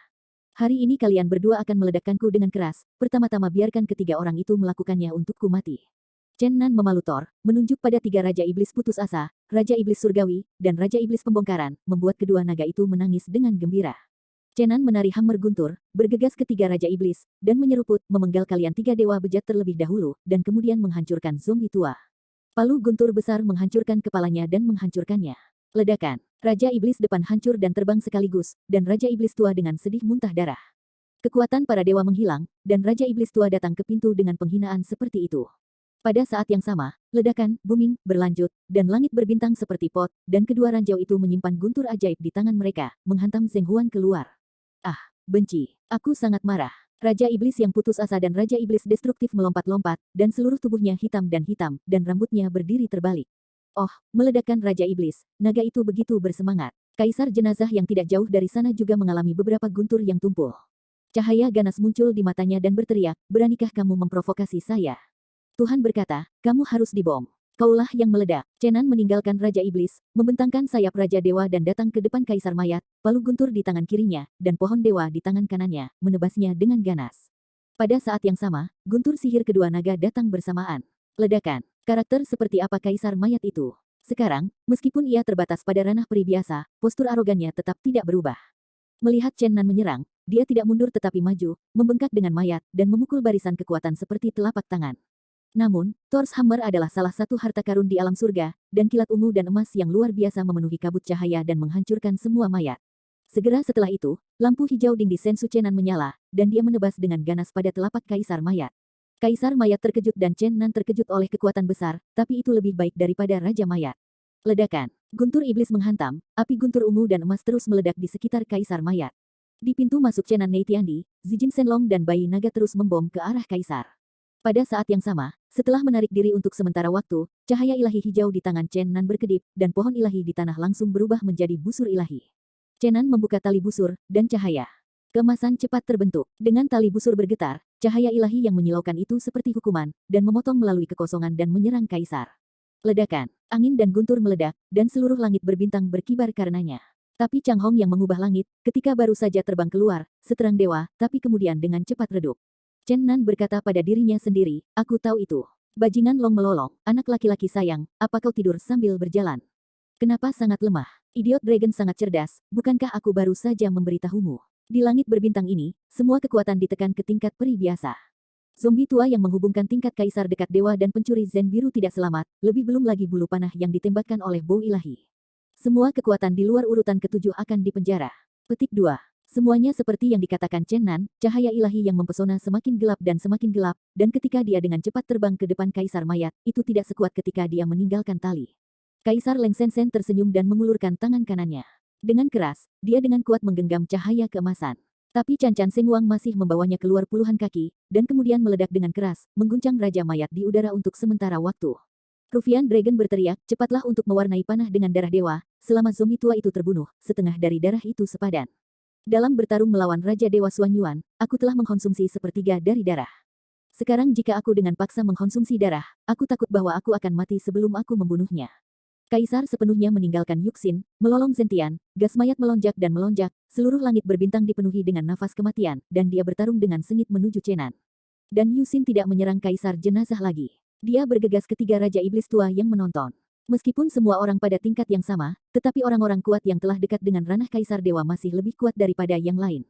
Hari ini kalian berdua akan meledakkanku dengan keras, pertama-tama biarkan ketiga orang itu melakukannya untukku mati. Chen Nan memalu Thor, menunjuk pada tiga Raja Iblis putus asa, Raja Iblis Surgawi, dan Raja Iblis Pembongkaran, membuat kedua naga itu menangis dengan gembira. Chen Nan menari hammer guntur, bergegas ke tiga Raja Iblis, dan menyeruput, memenggal kalian tiga dewa bejat terlebih dahulu, dan kemudian menghancurkan zombie tua. Palu guntur besar menghancurkan kepalanya dan menghancurkannya. Ledakan, Raja Iblis depan hancur dan terbang sekaligus, dan Raja Iblis tua dengan sedih muntah darah. Kekuatan para dewa menghilang, dan Raja Iblis tua datang ke pintu dengan penghinaan seperti itu. Pada saat yang sama, ledakan, booming, berlanjut, dan langit berbintang seperti pot, dan kedua ranjau itu menyimpan guntur ajaib di tangan mereka, menghantam Zheng Huan keluar. Ah, benci. Aku sangat marah. Raja Iblis yang putus asa dan Raja Iblis destruktif melompat-lompat, dan seluruh tubuhnya hitam, dan rambutnya berdiri terbalik. Oh, meledakkan Raja Iblis, naga itu begitu bersemangat. Kaisar jenazah yang tidak jauh dari sana juga mengalami beberapa guntur yang tumpul. Cahaya ganas muncul di matanya dan berteriak, beranikah kamu memprovokasi saya? Tuhan berkata, kamu harus dibom. Kaulah yang meledak. Chen Nan meninggalkan Raja Iblis, membentangkan sayap Raja Dewa dan datang ke depan Kaisar Mayat, palu guntur di tangan kirinya, dan pohon dewa di tangan kanannya, menebasnya dengan ganas. Pada saat yang sama, guntur sihir kedua naga datang bersamaan. Ledakan. Karakter seperti apa Kaisar Mayat itu? Sekarang, meskipun ia terbatas pada ranah peri biasa, postur arogannya tetap tidak berubah. Melihat Chen Nan menyerang, dia tidak mundur tetapi maju, membengkak dengan mayat, dan memukul barisan kekuatan seperti telapak tangan. Namun, Thor's Hammer adalah salah satu harta karun di alam surga, dan kilat ungu dan emas yang luar biasa memenuhi kabut cahaya dan menghancurkan semua mayat. Segera setelah itu, lampu hijau dingin Sensu Chen Nan menyala, dan dia menebas dengan ganas pada telapak Kaisar Mayat. Kaisar Mayat terkejut dan Chen Nan terkejut oleh kekuatan besar, tapi itu lebih baik daripada Raja Mayat. Ledakan. Guntur iblis menghantam, api guntur ungu dan emas terus meledak di sekitar Kaisar Mayat. Di pintu masuk Chen Nan Neitiandi, Zijin Shenlong dan bayi naga terus membom ke arah Kaisar. Pada saat yang sama, setelah menarik diri untuk sementara waktu, cahaya ilahi hijau di tangan Chen Nan berkedip, dan pohon ilahi di tanah langsung berubah menjadi busur ilahi. Chen Nan membuka tali busur, dan cahaya keemasan cepat terbentuk. Dengan tali busur bergetar, cahaya ilahi yang menyilaukan itu seperti hukuman, dan memotong melalui kekosongan dan menyerang Kaisar. Ledakan, angin dan guntur meledak, dan seluruh langit berbintang berkibar karenanya. Tapi Chang Hong yang mengubah langit, ketika baru saja terbang keluar, seterang dewa, tapi kemudian dengan cepat redup. Chen Nan berkata pada dirinya sendiri, aku tahu itu. Bajingan Long melolong, anak laki-laki sayang, apa kau tidur sambil berjalan? Kenapa sangat lemah? Idiot Dragon sangat cerdas, bukankah aku baru saja memberitahumu? Di langit berbintang ini, semua kekuatan ditekan ke tingkat peri biasa. Zombie tua yang menghubungkan tingkat kaisar dekat dewa dan pencuri Zen biru tidak selamat, lebih belum lagi bulu panah yang ditembakkan oleh bow ilahi. Semua kekuatan di luar urutan ketujuh akan dipenjara. Petik 2. Semuanya seperti yang dikatakan Chen Nan, cahaya ilahi yang mempesona semakin gelap, dan ketika dia dengan cepat terbang ke depan Kaisar Mayat, itu tidak sekuat ketika dia meninggalkan tali. Kaisar Leng Sensen tersenyum dan mengulurkan tangan kanannya. Dengan keras, dia dengan kuat menggenggam cahaya keemasan. Tapi Chan Chan Seng Wang masih membawanya keluar puluhan kaki, dan kemudian meledak dengan keras, mengguncang Raja Mayat di udara untuk sementara waktu. Rufian Dragon berteriak, cepatlah untuk mewarnai panah dengan darah dewa, selama zombie tua itu terbunuh, setengah dari darah itu sepadan. Dalam bertarung melawan Raja Dewa Xuanyuan, aku telah mengkonsumsi sepertiga dari darah. Sekarang jika aku dengan paksa mengkonsumsi darah, aku takut bahwa aku akan mati sebelum aku membunuhnya. Kaisar sepenuhnya meninggalkan Yuxin, melolong Zentian, gas mayat melonjak dan melonjak, seluruh langit berbintang dipenuhi dengan nafas kematian, dan dia bertarung dengan sengit menuju Chenan. Dan Yuxin tidak menyerang Kaisar jenazah lagi. Dia bergegas ke tiga Raja Iblis tua yang menonton. Meskipun semua orang pada tingkat yang sama, tetapi orang-orang kuat yang telah dekat dengan ranah Kaisar Dewa masih lebih kuat daripada yang lain.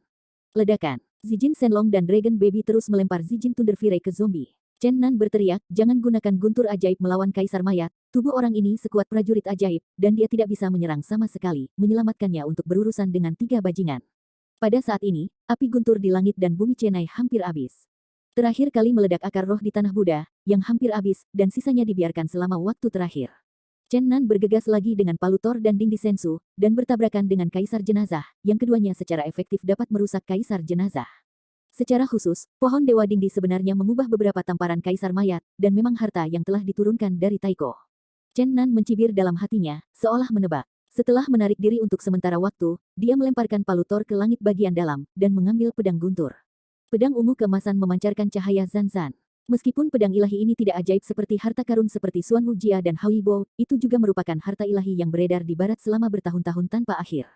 Ledakan. Zijin Shenlong dan Dragon Baby terus melempar Zijin Thunder Fury ke zombie. Chen Nan berteriak, jangan gunakan guntur ajaib melawan Kaisar Mayat, tubuh orang ini sekuat prajurit ajaib, dan dia tidak bisa menyerang sama sekali, menyelamatkannya untuk berurusan dengan 3 bajingan. Pada saat ini, api guntur di langit dan bumi Chennai hampir habis. Terakhir kali meledak akar roh di tanah Buddha, yang hampir habis, dan sisanya dibiarkan selama waktu terakhir. Chen Nan bergegas lagi dengan palu Thor dan Ding Di Sensu, dan bertabrakan dengan Kaisar Jenazah, yang keduanya secara efektif dapat merusak Kaisar Jenazah. Secara khusus, pohon Dewa Dingdi sebenarnya mengubah beberapa tamparan Kaisar Mayat, dan memang harta yang telah diturunkan dari Taiko. Chen Nan mencibir dalam hatinya, seolah menebak. Setelah menarik diri untuk sementara waktu, dia melemparkan palu Thor ke langit bagian dalam, dan mengambil pedang guntur. Pedang ungu keemasan memancarkan cahaya Zanzan. Meskipun pedang ilahi ini tidak ajaib seperti harta karun seperti Xuan Wujia dan Hao Yibo, itu juga merupakan harta ilahi yang beredar di barat selama bertahun-tahun tanpa akhir.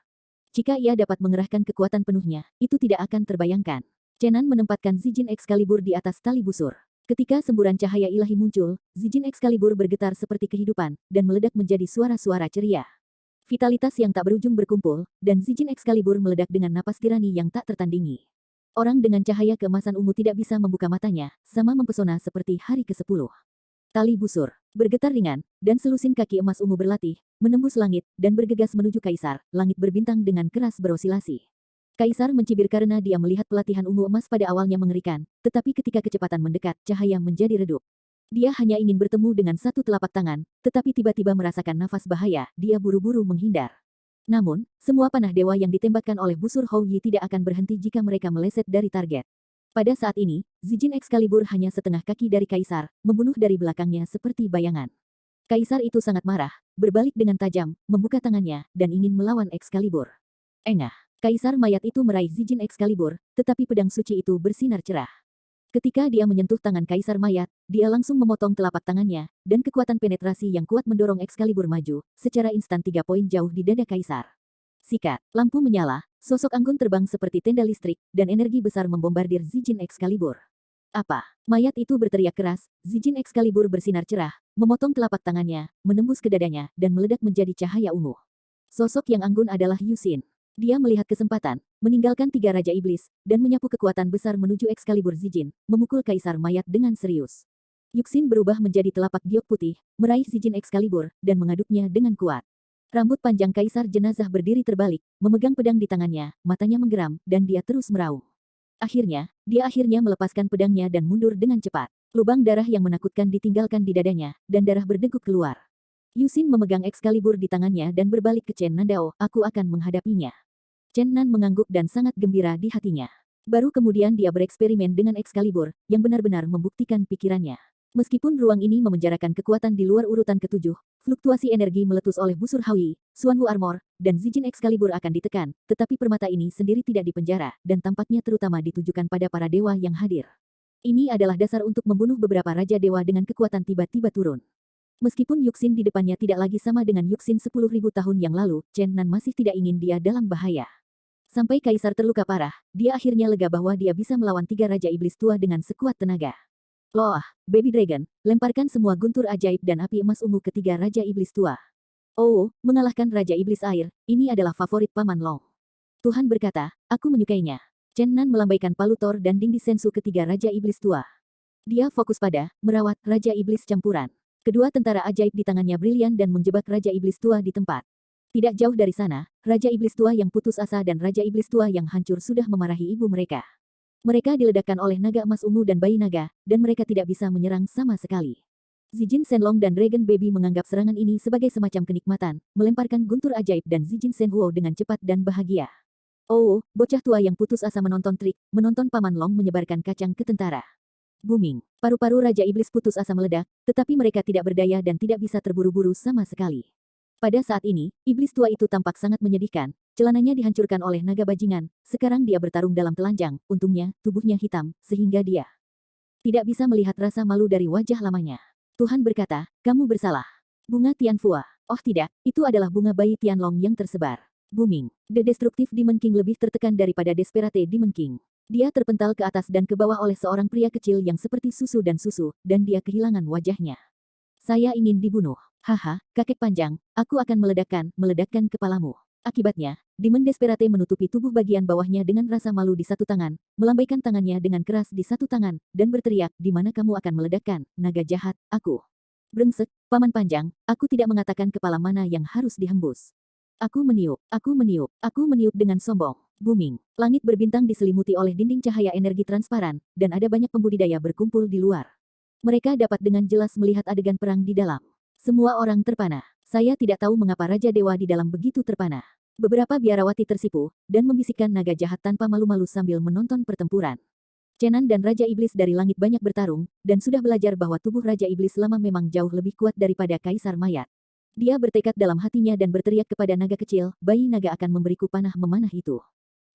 Jika ia dapat mengerahkan kekuatan penuhnya, itu tidak akan terbayangkan. Chen Nan menempatkan Zijin Excalibur di atas tali busur. Ketika semburan cahaya ilahi muncul, Zijin Excalibur bergetar seperti kehidupan, dan meledak menjadi suara-suara ceria. Vitalitas yang tak berujung berkumpul, dan Zijin Excalibur meledak dengan napas tirani yang tak tertandingi. Orang dengan cahaya keemasan ungu tidak bisa membuka matanya, sama mempesona seperti hari ke-10. Tali busur bergetar ringan, dan selusin kaki emas ungu berlatih, menembus langit, dan bergegas menuju Kaisar. Langit berbintang dengan keras berosilasi. Kaisar mencibir karena dia melihat pelatihan ungu emas pada awalnya mengerikan, tetapi ketika kecepatan mendekat, cahaya menjadi redup. Dia hanya ingin bertemu dengan satu telapak tangan, tetapi tiba-tiba merasakan nafas bahaya, dia buru-buru menghindar. Namun, semua panah dewa yang ditembakkan oleh busur Hou Yi tidak akan berhenti jika mereka meleset dari target. Pada saat ini, Zijin Excalibur hanya setengah kaki dari Kaisar, membunuh dari belakangnya seperti bayangan. Kaisar itu sangat marah, berbalik dengan tajam, membuka tangannya, dan ingin melawan Excalibur. Engah, Kaisar Mayat itu meraih Zijin Excalibur, tetapi pedang suci itu bersinar cerah. Ketika dia menyentuh tangan Kaisar Mayat, dia langsung memotong telapak tangannya, dan kekuatan penetrasi yang kuat mendorong Excalibur maju, secara instan 3 poin jauh di dada Kaisar. Sikat, lampu menyala, sosok anggun terbang seperti tenda listrik, dan energi besar membombardir Zijin Excalibur. Apa? Mayat itu berteriak keras, Zijin Excalibur bersinar cerah, memotong telapak tangannya, menembus ke dadanya, dan meledak menjadi cahaya ungu. Sosok yang anggun adalah Yusin. Dia melihat kesempatan, meninggalkan 3 Raja Iblis, dan menyapu kekuatan besar menuju Excalibur Zijin, memukul Kaisar Mayat dengan serius. Yuxin berubah menjadi telapak giok putih, meraih Zijin Excalibur, dan mengaduknya dengan kuat. Rambut panjang Kaisar Jenazah berdiri terbalik, memegang pedang di tangannya, matanya menggeram, dan dia terus meraung. Dia akhirnya melepaskan pedangnya dan mundur dengan cepat. Lubang darah yang menakutkan ditinggalkan di dadanya, dan darah berdeguk keluar. Yuxin memegang Excalibur di tangannya dan berbalik ke Chen Nandao, aku akan menghadapinya. Chen Nan mengangguk dan sangat gembira di hatinya. Baru kemudian dia bereksperimen dengan Excalibur, yang benar-benar membuktikan pikirannya. Meskipun ruang ini memenjarakan kekuatan di luar urutan ke-7, fluktuasi energi meletus oleh busur Hou Yi, Xuanwu Armor, dan Zijin Excalibur akan ditekan, tetapi permata ini sendiri tidak dipenjara, dan tampaknya terutama ditujukan pada para dewa yang hadir. Ini adalah dasar untuk membunuh beberapa Raja Dewa dengan kekuatan tiba-tiba turun. Meskipun Yuxin di depannya tidak lagi sama dengan Yuxin 10.000 tahun yang lalu, Chen Nan masih tidak ingin dia dalam bahaya. Sampai Kaisar terluka parah, dia akhirnya lega bahwa dia bisa melawan 3 Raja Iblis tua dengan sekuat tenaga. Loah, Baby Dragon, lemparkan semua guntur ajaib dan api emas ungu ke 3 Raja Iblis tua. Oh, mengalahkan Raja Iblis Air, ini adalah favorit Paman Long. Tuhan berkata, aku menyukainya. Chen Nan melambaikan palu Thor dan Ding Di Sensu ke 3 Raja Iblis tua. Dia fokus pada, merawat, Raja Iblis campuran. Kedua tentara ajaib di tangannya brilian dan menjebak Raja Iblis tua di tempat. Tidak jauh dari sana, Raja Iblis tua yang putus asa dan Raja Iblis tua yang hancur sudah memarahi ibu mereka. Mereka diledakkan oleh naga emas ungu dan bayi naga, dan mereka tidak bisa menyerang sama sekali. Zijin Shenlong dan Dragon Baby menganggap serangan ini sebagai semacam kenikmatan, melemparkan guntur ajaib dan Zijin Shenhuo dengan cepat dan bahagia. Oh, bocah tua yang putus asa menonton trik, menonton Paman Long menyebarkan kacang ke tentara. Booming, paru-paru Raja Iblis putus asa meledak, tetapi mereka tidak berdaya dan tidak bisa terburu-buru sama sekali. Pada saat ini, iblis tua itu tampak sangat menyedihkan, celananya dihancurkan oleh naga bajingan, sekarang dia bertarung dalam telanjang, untungnya, tubuhnya hitam, sehingga dia tidak bisa melihat rasa malu dari wajah lamanya. Tuhan berkata, kamu bersalah. Bunga Tianfua. Oh tidak, itu adalah bunga bayi Tianlong yang tersebar. Booming. The Destructive Demon King lebih tertekan daripada Desperate Demon King. Dia terpental ke atas dan ke bawah oleh seorang pria kecil yang seperti susu, dan dia kehilangan wajahnya. Saya ingin dibunuh. Haha, kakek panjang, aku akan meledakkan kepalamu. Akibatnya, Demon Desperate menutupi tubuh bagian bawahnya dengan rasa malu di satu tangan, melambaikan tangannya dengan keras di satu tangan, dan berteriak, "Di mana kamu akan meledakkan, naga jahat, aku?" Brengsek, Paman Panjang, aku tidak mengatakan kepala mana yang harus dihembus. Aku meniup, aku meniup, aku meniup dengan sombong. Booming, langit berbintang diselimuti oleh dinding cahaya energi transparan, dan ada banyak pembudidaya berkumpul di luar. Mereka dapat dengan jelas melihat adegan perang di dalam. Semua orang terpana. Saya tidak tahu mengapa Raja Dewa di dalam begitu terpana. Beberapa biarawati tersipu, dan membisikkan naga jahat tanpa malu-malu sambil menonton pertempuran. Chenan dan Raja Iblis dari langit banyak bertarung, dan sudah belajar bahwa tubuh Raja Iblis lama memang jauh lebih kuat daripada Kaisar Mayat. Dia bertekad dalam hatinya dan berteriak kepada naga kecil, "Bayi naga akan memberiku panah memanah itu."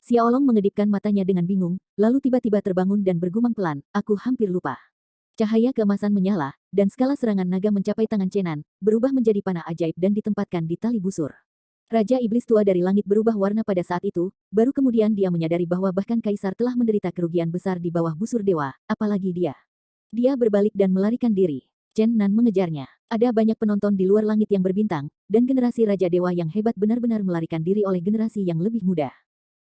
Xiaolong mengedipkan matanya dengan bingung, lalu tiba-tiba terbangun dan bergumam pelan, "Aku hampir lupa." Cahaya keemasan menyala, dan skala serangan naga mencapai tangan Chenan, berubah menjadi panah ajaib dan ditempatkan di tali busur. Raja Iblis tua dari langit berubah warna pada saat itu, baru kemudian dia menyadari bahwa bahkan Kaisar telah menderita kerugian besar di bawah busur dewa, apalagi dia. Dia berbalik dan melarikan diri. Chen Nan mengejarnya. Ada banyak penonton di luar langit yang berbintang, dan generasi Raja Dewa yang hebat benar-benar melarikan diri oleh generasi yang lebih muda.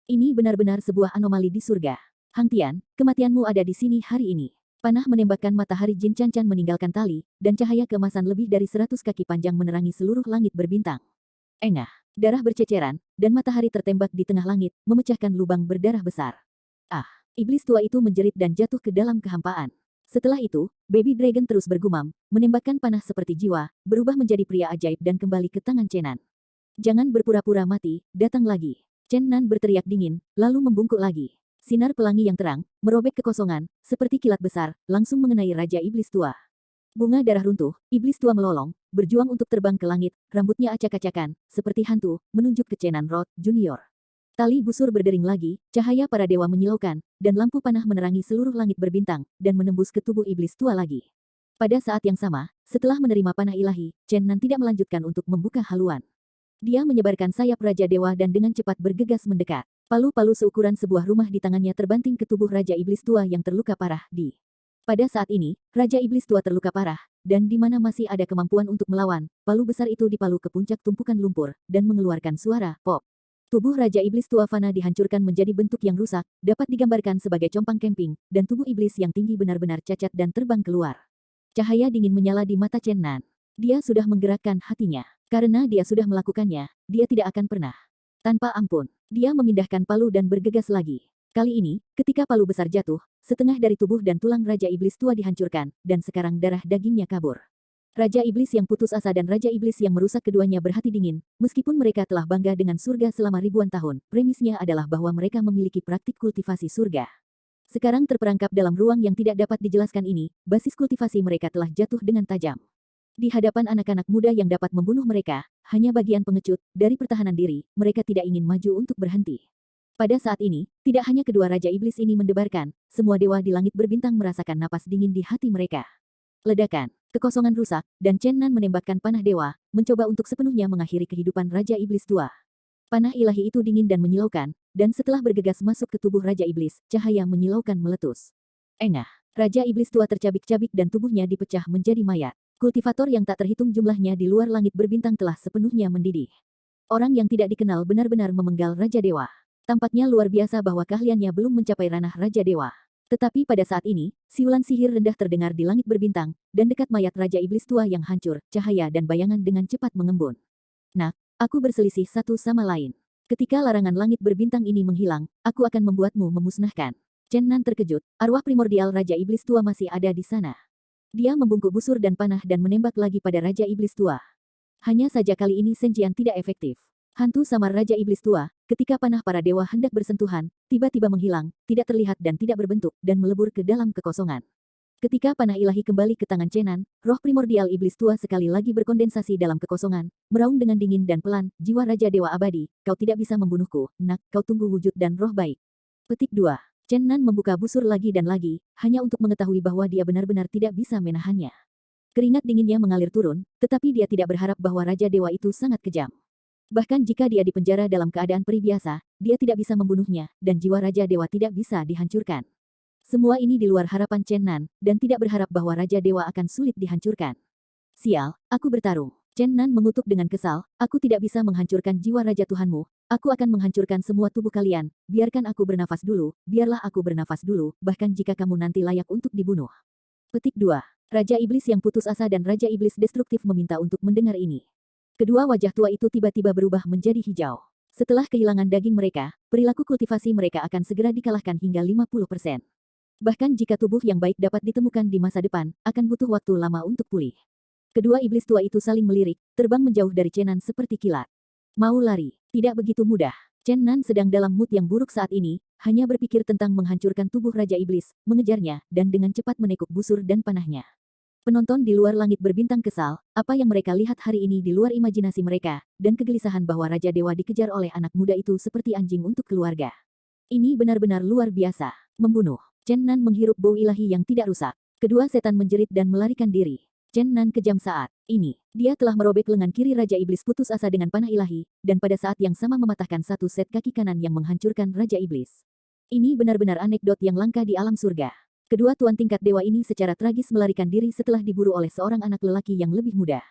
Ini benar-benar sebuah anomali di surga. Hang Tian, kematianmu ada di sini hari ini. Panah menembakkan matahari Jin Chan Chan meninggalkan tali, dan cahaya keemasan lebih dari 100 kaki panjang menerangi seluruh langit berbintang. Engah, darah berceceran, dan matahari tertembak di tengah langit, memecahkan lubang berdarah besar. Ah, iblis tua itu menjerit dan jatuh ke dalam kehampaan. Setelah itu, Baby Dragon terus bergumam, menembakkan panah seperti jiwa, berubah menjadi pria ajaib dan kembali ke tangan Chenan. Jangan berpura-pura mati, datang lagi. Chen Nan berteriak dingin, lalu membungkuk lagi. Sinar pelangi yang terang, merobek kekosongan, seperti kilat besar, langsung mengenai Raja Iblis Tua. Bunga darah runtuh, Iblis Tua melolong, berjuang untuk terbang ke langit, rambutnya acak-acakan, seperti hantu, menunjuk ke Chenan Roth, Junior. Tali busur berdering lagi, cahaya para dewa menyilaukan, dan lampu panah menerangi seluruh langit berbintang, dan menembus ke tubuh Iblis Tua lagi. Pada saat yang sama, setelah menerima panah ilahi, Chen Nan tidak melanjutkan untuk membuka haluan. Dia menyebarkan sayap Raja Dewa dan dengan cepat bergegas mendekat. Palu-palu seukuran sebuah rumah di tangannya terbanting ke tubuh Raja Iblis Tua yang terluka parah di. Pada saat ini, Raja Iblis Tua terluka parah, dan di mana masih ada kemampuan untuk melawan, palu besar itu dipalu ke puncak tumpukan lumpur, dan mengeluarkan suara pop. Tubuh Raja Iblis Tua Fana dihancurkan menjadi bentuk yang rusak, dapat digambarkan sebagai compang camping, dan tubuh iblis yang tinggi benar-benar cacat dan terbang keluar. Cahaya dingin menyala di mata Chen Nan. Dia sudah menggerakkan hatinya. Karena dia sudah melakukannya, dia tidak akan pernah. Tanpa ampun, dia memindahkan palu dan bergegas lagi. Kali ini, ketika palu besar jatuh, setengah dari tubuh dan tulang Raja Iblis Tua dihancurkan, dan sekarang darah dagingnya kabur. Raja Iblis yang putus asa dan Raja Iblis yang merusak keduanya berhati dingin, meskipun mereka telah bangga dengan surga selama ribuan tahun, premisnya adalah bahwa mereka memiliki praktik kultivasi surga. Sekarang terperangkap dalam ruang yang tidak dapat dijelaskan ini, basis kultivasi mereka telah jatuh dengan tajam. Di hadapan anak-anak muda yang dapat membunuh mereka, hanya bagian pengecut, dari pertahanan diri, mereka tidak ingin maju untuk berhenti. Pada saat ini, tidak hanya kedua Raja Iblis ini mendebarkan, semua dewa di langit berbintang merasakan napas dingin di hati mereka. Ledakan, kekosongan rusak, dan Chen Nan menembakkan panah dewa, mencoba untuk sepenuhnya mengakhiri kehidupan Raja Iblis Tua. Panah ilahi itu dingin dan menyilaukan, dan setelah bergegas masuk ke tubuh Raja Iblis, cahaya menyilaukan meletus. Engah, Raja Iblis Tua tercabik-cabik dan tubuhnya dipecah menjadi mayat. Kultivator yang tak terhitung jumlahnya di luar langit berbintang telah sepenuhnya mendidih. Orang yang tidak dikenal benar-benar memenggal Raja Dewa. Tampaknya luar biasa bahwa keahliannya belum mencapai ranah Raja Dewa. Tetapi pada saat ini, siulan sihir rendah terdengar di langit berbintang, dan dekat mayat Raja Iblis Tua yang hancur, cahaya dan bayangan dengan cepat mengembun. Nak, aku berselisih satu sama lain. Ketika larangan langit berbintang ini menghilang, aku akan membuatmu memusnahkan. Chen Nan terkejut, arwah primordial Raja Iblis Tua masih ada di sana. Dia membungkuk busur dan panah dan menembak lagi pada Raja Iblis Tua. Hanya saja kali ini Senjian tidak efektif. Hantu samar Raja Iblis Tua, ketika panah para dewa hendak bersentuhan, tiba-tiba menghilang, tidak terlihat dan tidak berbentuk, dan melebur ke dalam kekosongan. Ketika panah ilahi kembali ke tangan Chenan, roh primordial Iblis Tua sekali lagi berkondensasi dalam kekosongan, meraung dengan dingin dan pelan, jiwa Raja Dewa Abadi, kau tidak bisa membunuhku, nak, kau tunggu wujud dan roh baik. Petik 2. Chen Nan membuka busur lagi dan lagi, hanya untuk mengetahui bahwa dia benar-benar tidak bisa menahannya. Keringat dinginnya mengalir turun, tetapi dia tidak berharap bahwa Raja Dewa itu sangat kejam. Bahkan jika dia dipenjara dalam keadaan peri biasa, dia tidak bisa membunuhnya, dan jiwa Raja Dewa tidak bisa dihancurkan. Semua ini di luar harapan Chen Nan, dan tidak berharap bahwa Raja Dewa akan sulit dihancurkan. Sial, aku bertarung. Chen Nan mengutuk dengan kesal, aku tidak bisa menghancurkan jiwa Raja Tuhanmu, aku akan menghancurkan semua tubuh kalian, biarkan aku bernafas dulu, biarlah aku bernafas dulu, bahkan jika kamu nanti layak untuk dibunuh. Petik 2. Raja Iblis yang putus asa dan Raja Iblis destruktif meminta untuk mendengar ini. Kedua wajah tua itu tiba-tiba berubah menjadi hijau. Setelah kehilangan daging mereka, perilaku kultivasi mereka akan segera dikalahkan hingga 50%. Bahkan jika tubuh yang baik dapat ditemukan di masa depan, akan butuh waktu lama untuk pulih. Kedua iblis tua itu saling melirik, terbang menjauh dari Chen Nan seperti kilat. Mau lari, tidak begitu mudah. Chen Nan sedang dalam mood yang buruk saat ini, hanya berpikir tentang menghancurkan tubuh Raja Iblis, mengejarnya, dan dengan cepat menekuk busur dan panahnya. Penonton di luar langit berbintang kesal, apa yang mereka lihat hari ini di luar imajinasi mereka, dan kegelisahan bahwa Raja Dewa dikejar oleh anak muda itu seperti anjing untuk keluarga. Ini benar-benar luar biasa. Membunuh. Chen Nan menghirup bau ilahi yang tidak rusak. Kedua setan menjerit dan melarikan diri. Chen Nan kejam saat ini. Dia telah merobek lengan kiri Raja Iblis putus asa dengan panah ilahi, dan pada saat yang sama mematahkan satu set kaki kanan yang menghancurkan Raja Iblis. Ini benar-benar anekdot yang langka di alam surga. Kedua tuan tingkat dewa ini secara tragis melarikan diri setelah diburu oleh seorang anak lelaki yang lebih muda.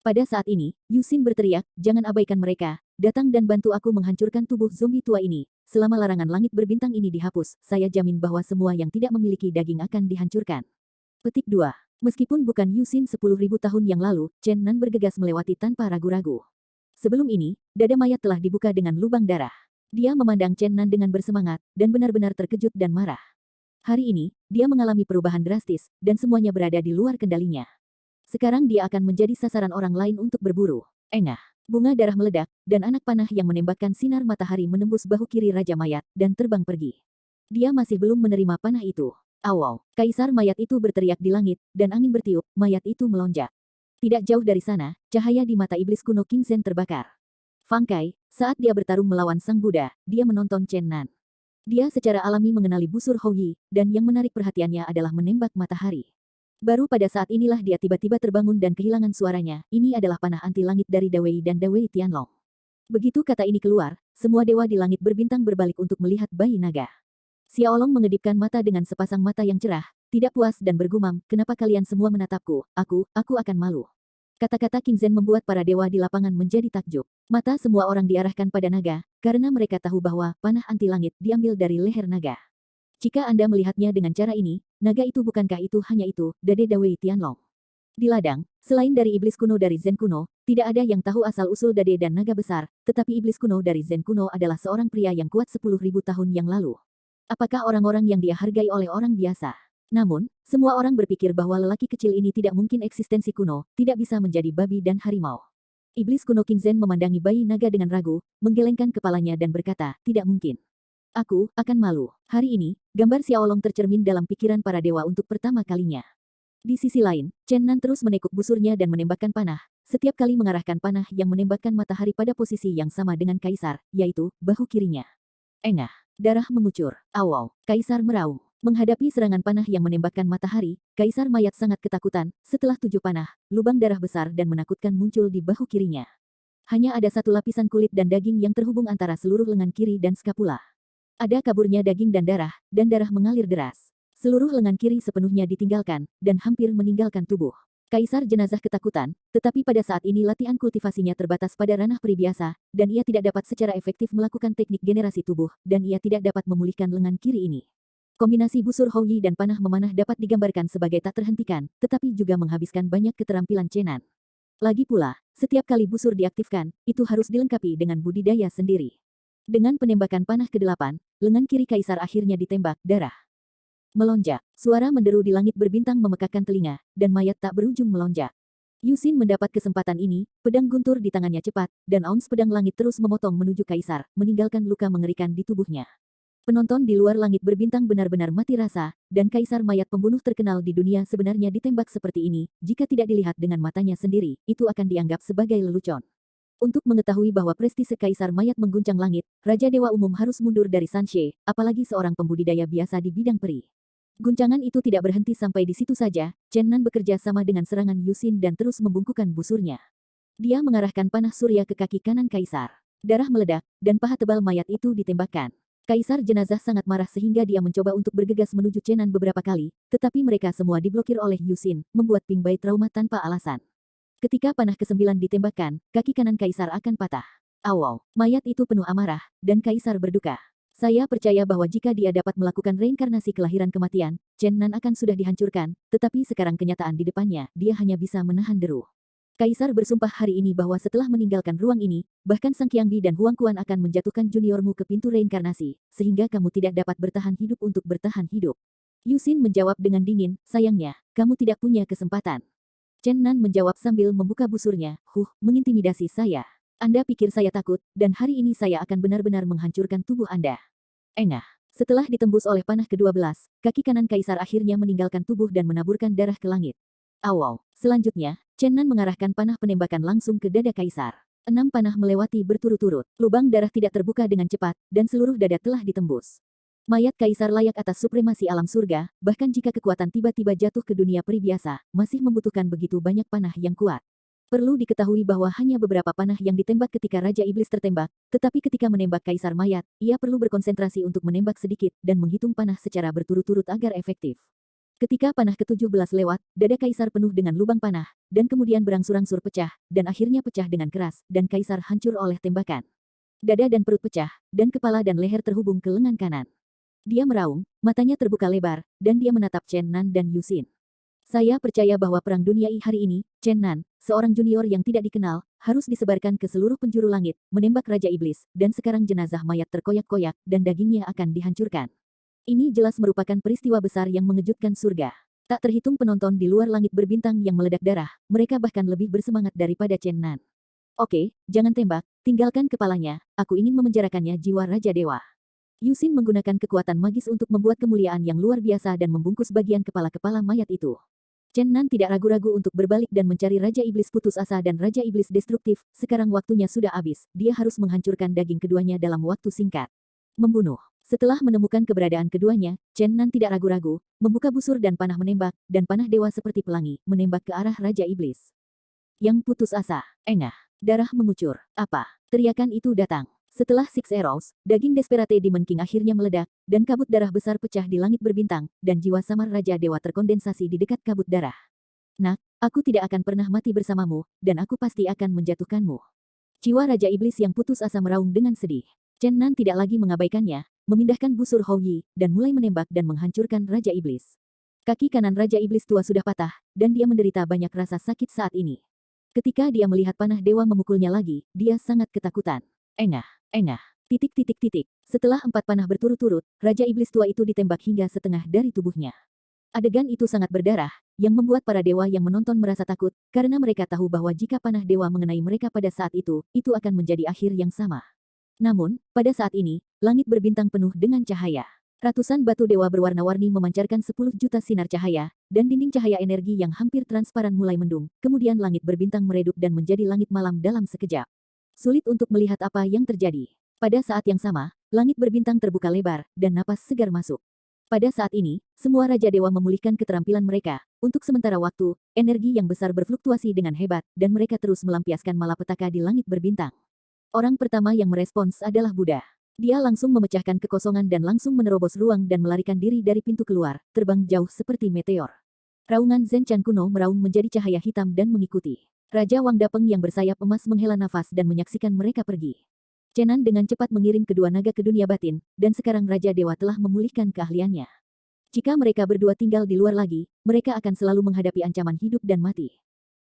Pada saat ini, Yusin berteriak, jangan abaikan mereka, datang dan bantu aku menghancurkan tubuh zombie tua ini. Selama larangan langit berbintang ini dihapus, saya jamin bahwa semua yang tidak memiliki daging akan dihancurkan. Petik 2. Meskipun bukan Yusin 10.000 tahun yang lalu, Chen Nan bergegas melewati tanpa ragu-ragu. Sebelum ini, dada mayat telah dibuka dengan lubang darah. Dia memandang Chen Nan dengan bersemangat, dan benar-benar terkejut dan marah. Hari ini, dia mengalami perubahan drastis, dan semuanya berada di luar kendalinya. Sekarang dia akan menjadi sasaran orang lain untuk berburu. Engah, bunga darah meledak, dan anak panah yang menembakkan sinar matahari menembus bahu kiri Raja Mayat, dan terbang pergi. Dia masih belum menerima panah itu. Awal, Kaisar Mayat itu berteriak di langit, dan angin bertiup, mayat itu melonjak. Tidak jauh dari sana, cahaya di mata iblis kuno King Zhen terbakar. Fang Kai, saat dia bertarung melawan Sang Buddha, dia menonton Chen Nan. Dia secara alami mengenali busur Hou Yi, dan yang menarik perhatiannya adalah menembak matahari. Baru pada saat inilah dia tiba-tiba terbangun dan kehilangan suaranya, ini adalah panah anti langit dari Dawei dan Dawei Tianlong. Begitu kata ini keluar, semua dewa di langit berbintang berbalik untuk melihat bayi naga. Xiaolong mengedipkan mata dengan sepasang mata yang cerah, tidak puas dan bergumam, kenapa kalian semua menatapku, aku akan malu. Kata-kata King Zhen membuat para dewa di lapangan menjadi takjub. Mata semua orang diarahkan pada naga, karena mereka tahu bahwa panah anti langit diambil dari leher naga. Jika Anda melihatnya dengan cara ini, naga itu bukankah itu hanya itu, Dade Dawei Tianlong. Di ladang, selain dari iblis kuno dari Zen kuno, tidak ada yang tahu asal-usul Dade dan naga besar, tetapi iblis kuno dari Zen kuno adalah seorang pria yang kuat 10.000 tahun yang lalu. Apakah orang-orang yang dia hargai oleh orang biasa? Namun, semua orang berpikir bahwa lelaki kecil ini tidak mungkin eksistensi kuno, tidak bisa menjadi babi dan harimau. Iblis kuno King Zhen memandangi bayi naga dengan ragu, menggelengkan kepalanya dan berkata, tidak mungkin. Aku akan malu. Hari ini, gambar Xiaolong tercermin dalam pikiran para dewa untuk pertama kalinya. Di sisi lain, Chen Nan terus menekuk busurnya dan menembakkan panah, setiap kali mengarahkan panah yang menembakkan matahari pada posisi yang sama dengan Kaisar, yaitu bahu kirinya. Engah. Darah mengucur. Awal, Kaisar meraung. Menghadapi serangan panah yang menembakkan matahari, Kaisar Mayat sangat ketakutan. Setelah 7 panah, lubang darah besar dan menakutkan muncul di bahu kirinya. Hanya ada satu lapisan kulit dan daging yang terhubung antara seluruh lengan kiri dan skapula. Ada kaburnya daging dan darah mengalir deras. Seluruh lengan kiri sepenuhnya ditinggalkan, dan hampir meninggalkan tubuh. Kaisar jenazah ketakutan, tetapi pada saat ini latihan kultivasinya terbatas pada ranah peribiasa, dan ia tidak dapat secara efektif melakukan teknik generasi tubuh, dan ia tidak dapat memulihkan lengan kiri ini. Kombinasi busur Hou Yi dan panah memanah dapat digambarkan sebagai tak terhentikan, tetapi juga menghabiskan banyak keterampilan Chen Nan. Lagi pula, setiap kali busur diaktifkan, itu harus dilengkapi dengan budidaya sendiri. Dengan penembakan panah ke-8, lengan kiri Kaisar akhirnya ditembak, darah melonjak. Suara menderu di langit berbintang memekakkan telinga, dan mayat tak berujung melonjak. Yusin mendapat kesempatan ini, pedang guntur di tangannya cepat, dan auns pedang langit terus memotong menuju Kaisar, meninggalkan luka mengerikan di tubuhnya. Penonton di luar langit berbintang benar-benar mati rasa, dan Kaisar Mayat pembunuh terkenal di dunia sebenarnya ditembak seperti ini, jika tidak dilihat dengan matanya sendiri, itu akan dianggap sebagai lelucon. Untuk mengetahui bahwa prestise Kaisar Mayat mengguncang langit, Raja Dewa Umum harus mundur dari Sanxie, apalagi seorang pembudidaya biasa di bidang peri. Guncangan itu tidak berhenti sampai di situ saja, Chen Nan bekerja sama dengan serangan Yusin dan terus membungkukkan busurnya. Dia mengarahkan panah surya ke kaki kanan Kaisar. Darah meledak, dan paha tebal mayat itu ditembakkan. Kaisar jenazah sangat marah sehingga dia mencoba untuk bergegas menuju Chen Nan beberapa kali, tetapi mereka semua diblokir oleh Yusin, membuat Ping Bai trauma tanpa alasan. Ketika panah ke-9 ditembakkan, kaki kanan kaisar akan patah. Awal, mayat itu penuh amarah, dan kaisar berduka. Saya percaya bahwa jika dia dapat melakukan reinkarnasi kelahiran kematian, Chen Nan akan sudah dihancurkan, tetapi sekarang kenyataan di depannya, dia hanya bisa menahan deru. Kaisar bersumpah hari ini bahwa setelah meninggalkan ruang ini, bahkan Sang Qiangbi dan Huang Quan akan menjatuhkan juniormu ke pintu reinkarnasi, sehingga kamu tidak dapat bertahan hidup untuk bertahan hidup. Yusin menjawab dengan dingin, sayangnya, kamu tidak punya kesempatan. Chen Nan menjawab sambil membuka busurnya, mengintimidasi saya. Anda pikir saya takut, dan hari ini saya akan benar-benar menghancurkan tubuh Anda. Engah. Setelah ditembus oleh panah ke-12, kaki kanan kaisar akhirnya meninggalkan tubuh dan menaburkan darah ke langit. Awal. Selanjutnya, Chen Nan mengarahkan panah penembakan langsung ke dada kaisar. 6 panah melewati berturut-turut. Lubang darah tidak terbuka dengan cepat, dan seluruh dada telah ditembus. Mayat kaisar layak atas supremasi alam surga, bahkan jika kekuatan tiba-tiba jatuh ke dunia peri biasa, masih membutuhkan begitu banyak panah yang kuat. Perlu diketahui bahwa hanya beberapa panah yang ditembak ketika Raja Iblis tertembak, tetapi ketika menembak kaisar mayat, ia perlu berkonsentrasi untuk menembak sedikit dan menghitung panah secara berturut-turut agar efektif. Ketika panah ke-17 lewat, dada kaisar penuh dengan lubang panah, dan kemudian berangsur-angsur pecah, dan akhirnya pecah dengan keras, dan kaisar hancur oleh tembakan. Dada dan perut pecah, dan kepala dan leher terhubung ke lengan kanan. Dia meraung, matanya terbuka lebar, dan dia menatap Chen Nan dan Yusin. Saya percaya bahwa perang dunia hari ini, Chen Nan, seorang junior yang tidak dikenal, harus disebarkan ke seluruh penjuru langit, menembak Raja Iblis, dan sekarang jenazah mayat terkoyak-koyak, dan dagingnya akan dihancurkan. Ini jelas merupakan peristiwa besar yang mengejutkan surga. Tak terhitung penonton di luar langit berbintang yang meledak darah, mereka bahkan lebih bersemangat daripada Chen Nan. Oke, jangan tembak, tinggalkan kepalanya, aku ingin memenjarakannya jiwa Raja Dewa. Yusin menggunakan kekuatan magis untuk membuat kemuliaan yang luar biasa dan membungkus bagian kepala-kepala mayat itu. Chen Nan tidak ragu-ragu untuk berbalik dan mencari Raja Iblis putus asa dan Raja Iblis destruktif, sekarang waktunya sudah habis, dia harus menghancurkan daging keduanya dalam waktu singkat. Membunuh. Setelah menemukan keberadaan keduanya, Chen Nan tidak ragu-ragu, membuka busur dan panah menembak, dan panah dewa seperti pelangi, menembak ke arah Raja Iblis. Yang putus asa, engah, darah mengucur, apa? Teriakan itu datang. Setelah Six Arrows, daging Desperate Demon King akhirnya meledak, dan kabut darah besar pecah di langit berbintang, dan jiwa samar Raja Dewa terkondensasi di dekat kabut darah. Nak, aku tidak akan pernah mati bersamamu, dan aku pasti akan menjatuhkanmu. Jiwa Raja Iblis yang putus asa meraung dengan sedih. Chen Nan tidak lagi mengabaikannya, memindahkan busur Hou Yi, dan mulai menembak dan menghancurkan Raja Iblis. Kaki kanan Raja Iblis tua sudah patah, dan dia menderita banyak rasa sakit saat ini. Ketika dia melihat panah dewa memukulnya lagi, dia sangat ketakutan. Engah. Setelah 4 panah berturut-turut, Raja Iblis tua itu ditembak hingga setengah dari tubuhnya. Adegan itu sangat berdarah, yang membuat para dewa yang menonton merasa takut, karena mereka tahu bahwa jika panah dewa mengenai mereka pada saat itu akan menjadi akhir yang sama. Namun, pada saat ini, langit berbintang penuh dengan cahaya. Ratusan batu dewa berwarna-warni memancarkan 10 juta sinar cahaya, dan dinding cahaya energi yang hampir transparan mulai mendung, kemudian langit berbintang meredup dan menjadi langit malam dalam sekejap. Sulit untuk melihat apa yang terjadi. Pada saat yang sama, langit berbintang terbuka lebar, dan napas segar masuk. Pada saat ini, semua Raja Dewa memulihkan keterampilan mereka. Untuk sementara waktu, energi yang besar berfluktuasi dengan hebat, dan mereka terus melampiaskan malapetaka di langit berbintang. Orang pertama yang merespons adalah Buddha. Dia langsung memecahkan kekosongan dan langsung menerobos ruang dan melarikan diri dari pintu keluar, terbang jauh seperti meteor. Raungan Zhen Chan kuno meraung menjadi cahaya hitam dan mengikuti. Raja Wang Dapeng yang bersayap emas menghela nafas dan menyaksikan mereka pergi. Chen Nan dengan cepat mengirim kedua naga ke dunia batin, dan sekarang Raja Dewa telah memulihkan keahliannya. Jika mereka berdua tinggal di luar lagi, mereka akan selalu menghadapi ancaman hidup dan mati.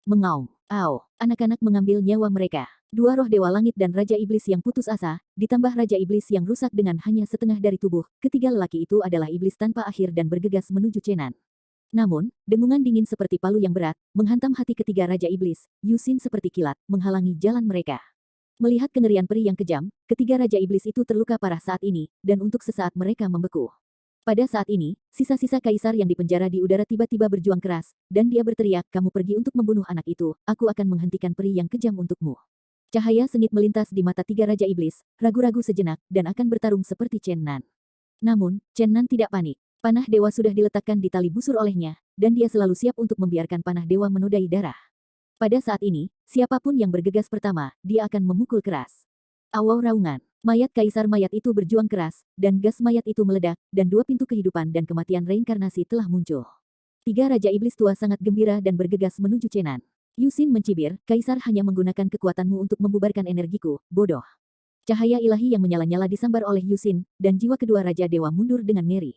Mengaum. Anak-anak mengambil nyawa mereka. 2 roh dewa langit dan Raja Iblis yang putus asa, ditambah Raja Iblis yang rusak dengan hanya setengah dari tubuh, ketiga lelaki itu adalah iblis tanpa akhir dan bergegas menuju Chen Nan. Namun, dengungan dingin seperti palu yang berat, menghantam hati ketiga Raja Iblis, Yusin seperti kilat, menghalangi jalan mereka. Melihat kengerian peri yang kejam, ketiga Raja Iblis itu terluka parah saat ini, dan untuk sesaat mereka membeku. Pada saat ini, sisa-sisa kaisar yang dipenjara di udara tiba-tiba berjuang keras, dan dia berteriak, kamu pergi untuk membunuh anak itu, aku akan menghentikan peri yang kejam untukmu. Cahaya sengit melintas di mata tiga Raja Iblis, ragu-ragu sejenak, dan akan bertarung seperti Chen Nan. Namun, Chen Nan tidak panik. Panah dewa sudah diletakkan di tali busur olehnya, dan dia selalu siap untuk membiarkan panah dewa menodai darah. Pada saat ini, siapapun yang bergegas pertama, dia akan memukul keras. Awal raungan. Mayat kaisar mayat itu berjuang keras, dan gas mayat itu meledak, dan 2 pintu kehidupan dan kematian reinkarnasi telah muncul. 3 Raja Iblis tua sangat gembira dan bergegas menuju Chen Nan. Yusin mencibir, Kaisar hanya menggunakan kekuatanmu untuk membubarkan energiku, bodoh. Cahaya ilahi yang menyala-nyala disambar oleh Yusin, dan jiwa kedua Raja Dewa mundur dengan ngeri.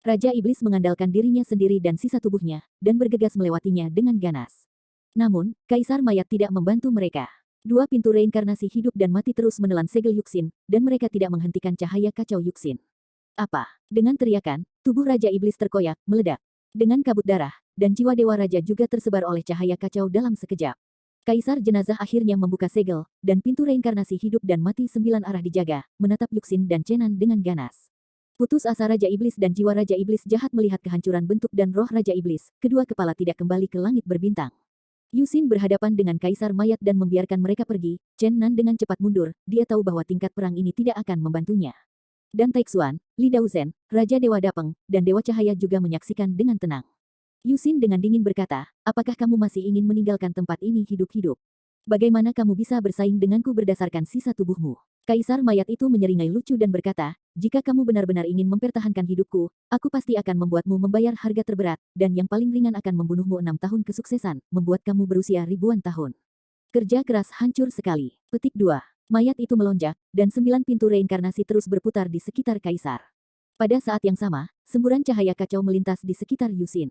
Raja Iblis mengandalkan dirinya sendiri dan sisa tubuhnya, dan bergegas melewatinya dengan ganas. Namun, Kaisar Mayat tidak membantu mereka. Dua pintu reinkarnasi hidup dan mati terus menelan segel Yuxin, dan mereka tidak menghentikan cahaya kacau Yuxin. Apa? Dengan teriakan, tubuh Raja Iblis terkoyak, meledak. Dengan kabut darah, dan jiwa Dewa Raja juga tersebar oleh cahaya kacau dalam sekejap. Kaisar jenazah akhirnya membuka segel, dan pintu reinkarnasi hidup dan mati 9 arah dijaga, menatap Yuxin dan Chenan dengan ganas. Putus asa Raja Iblis dan jiwa Raja Iblis jahat melihat kehancuran bentuk dan roh Raja Iblis, kedua kepala tidak kembali ke langit berbintang. Yusin berhadapan dengan Kaisar Mayat dan membiarkan mereka pergi. Chen Nan dengan cepat mundur, dia tahu bahwa tingkat perang ini tidak akan membantunya. Dan Taixuan, Li Daozhen, Raja Dewa Dapeng, dan Dewa Cahaya juga menyaksikan dengan tenang. Yusin dengan dingin berkata, apakah kamu masih ingin meninggalkan tempat ini hidup-hidup? Bagaimana kamu bisa bersaing denganku berdasarkan sisa tubuhmu? Kaisar Mayat itu menyeringai lucu dan berkata, jika kamu benar-benar ingin mempertahankan hidupku, aku pasti akan membuatmu membayar harga terberat, dan yang paling ringan akan membunuhmu 6 tahun kesuksesan, membuat kamu berusia ribuan tahun. Kerja keras hancur sekali. Petik 2. Mayat itu melonjak, dan 9 pintu reinkarnasi terus berputar di sekitar Kaisar. Pada saat yang sama, semburan cahaya kacau melintas di sekitar Yusin.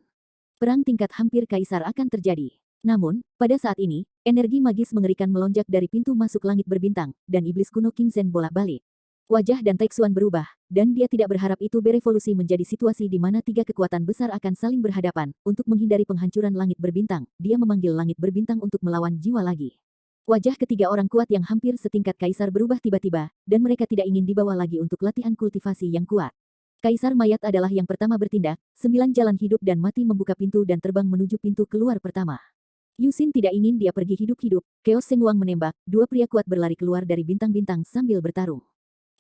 Perang tingkat hampir Kaisar akan terjadi. Namun, pada saat ini, energi magis mengerikan melonjak dari pintu masuk langit berbintang, dan iblis kuno King Zen bolak-balik. Wajah dan Taixuan berubah, dan dia tidak berharap itu berevolusi menjadi situasi di mana 3 kekuatan besar akan saling berhadapan. Untuk menghindari penghancuran langit berbintang, dia memanggil langit berbintang untuk melawan jiwa lagi. Wajah ketiga orang kuat yang hampir setingkat Kaisar berubah tiba-tiba, dan mereka tidak ingin dibawa lagi untuk latihan kultivasi yang kuat. Kaisar Mayat adalah yang pertama bertindak, 9 jalan hidup dan mati membuka pintu dan terbang menuju pintu keluar pertama. Yusin tidak ingin dia pergi hidup-hidup. Chaos Sengwang menembak, 2 pria kuat berlari keluar dari bintang-bintang sambil bertarung.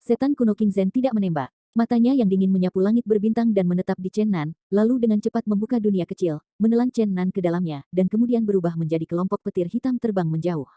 Setan kuno King Zen tidak menembak. Matanya yang dingin menyapu langit berbintang dan menetap di Chen Nan, lalu dengan cepat membuka dunia kecil, menelan Chen Nan ke dalamnya, dan kemudian berubah menjadi kelompok petir hitam terbang menjauh.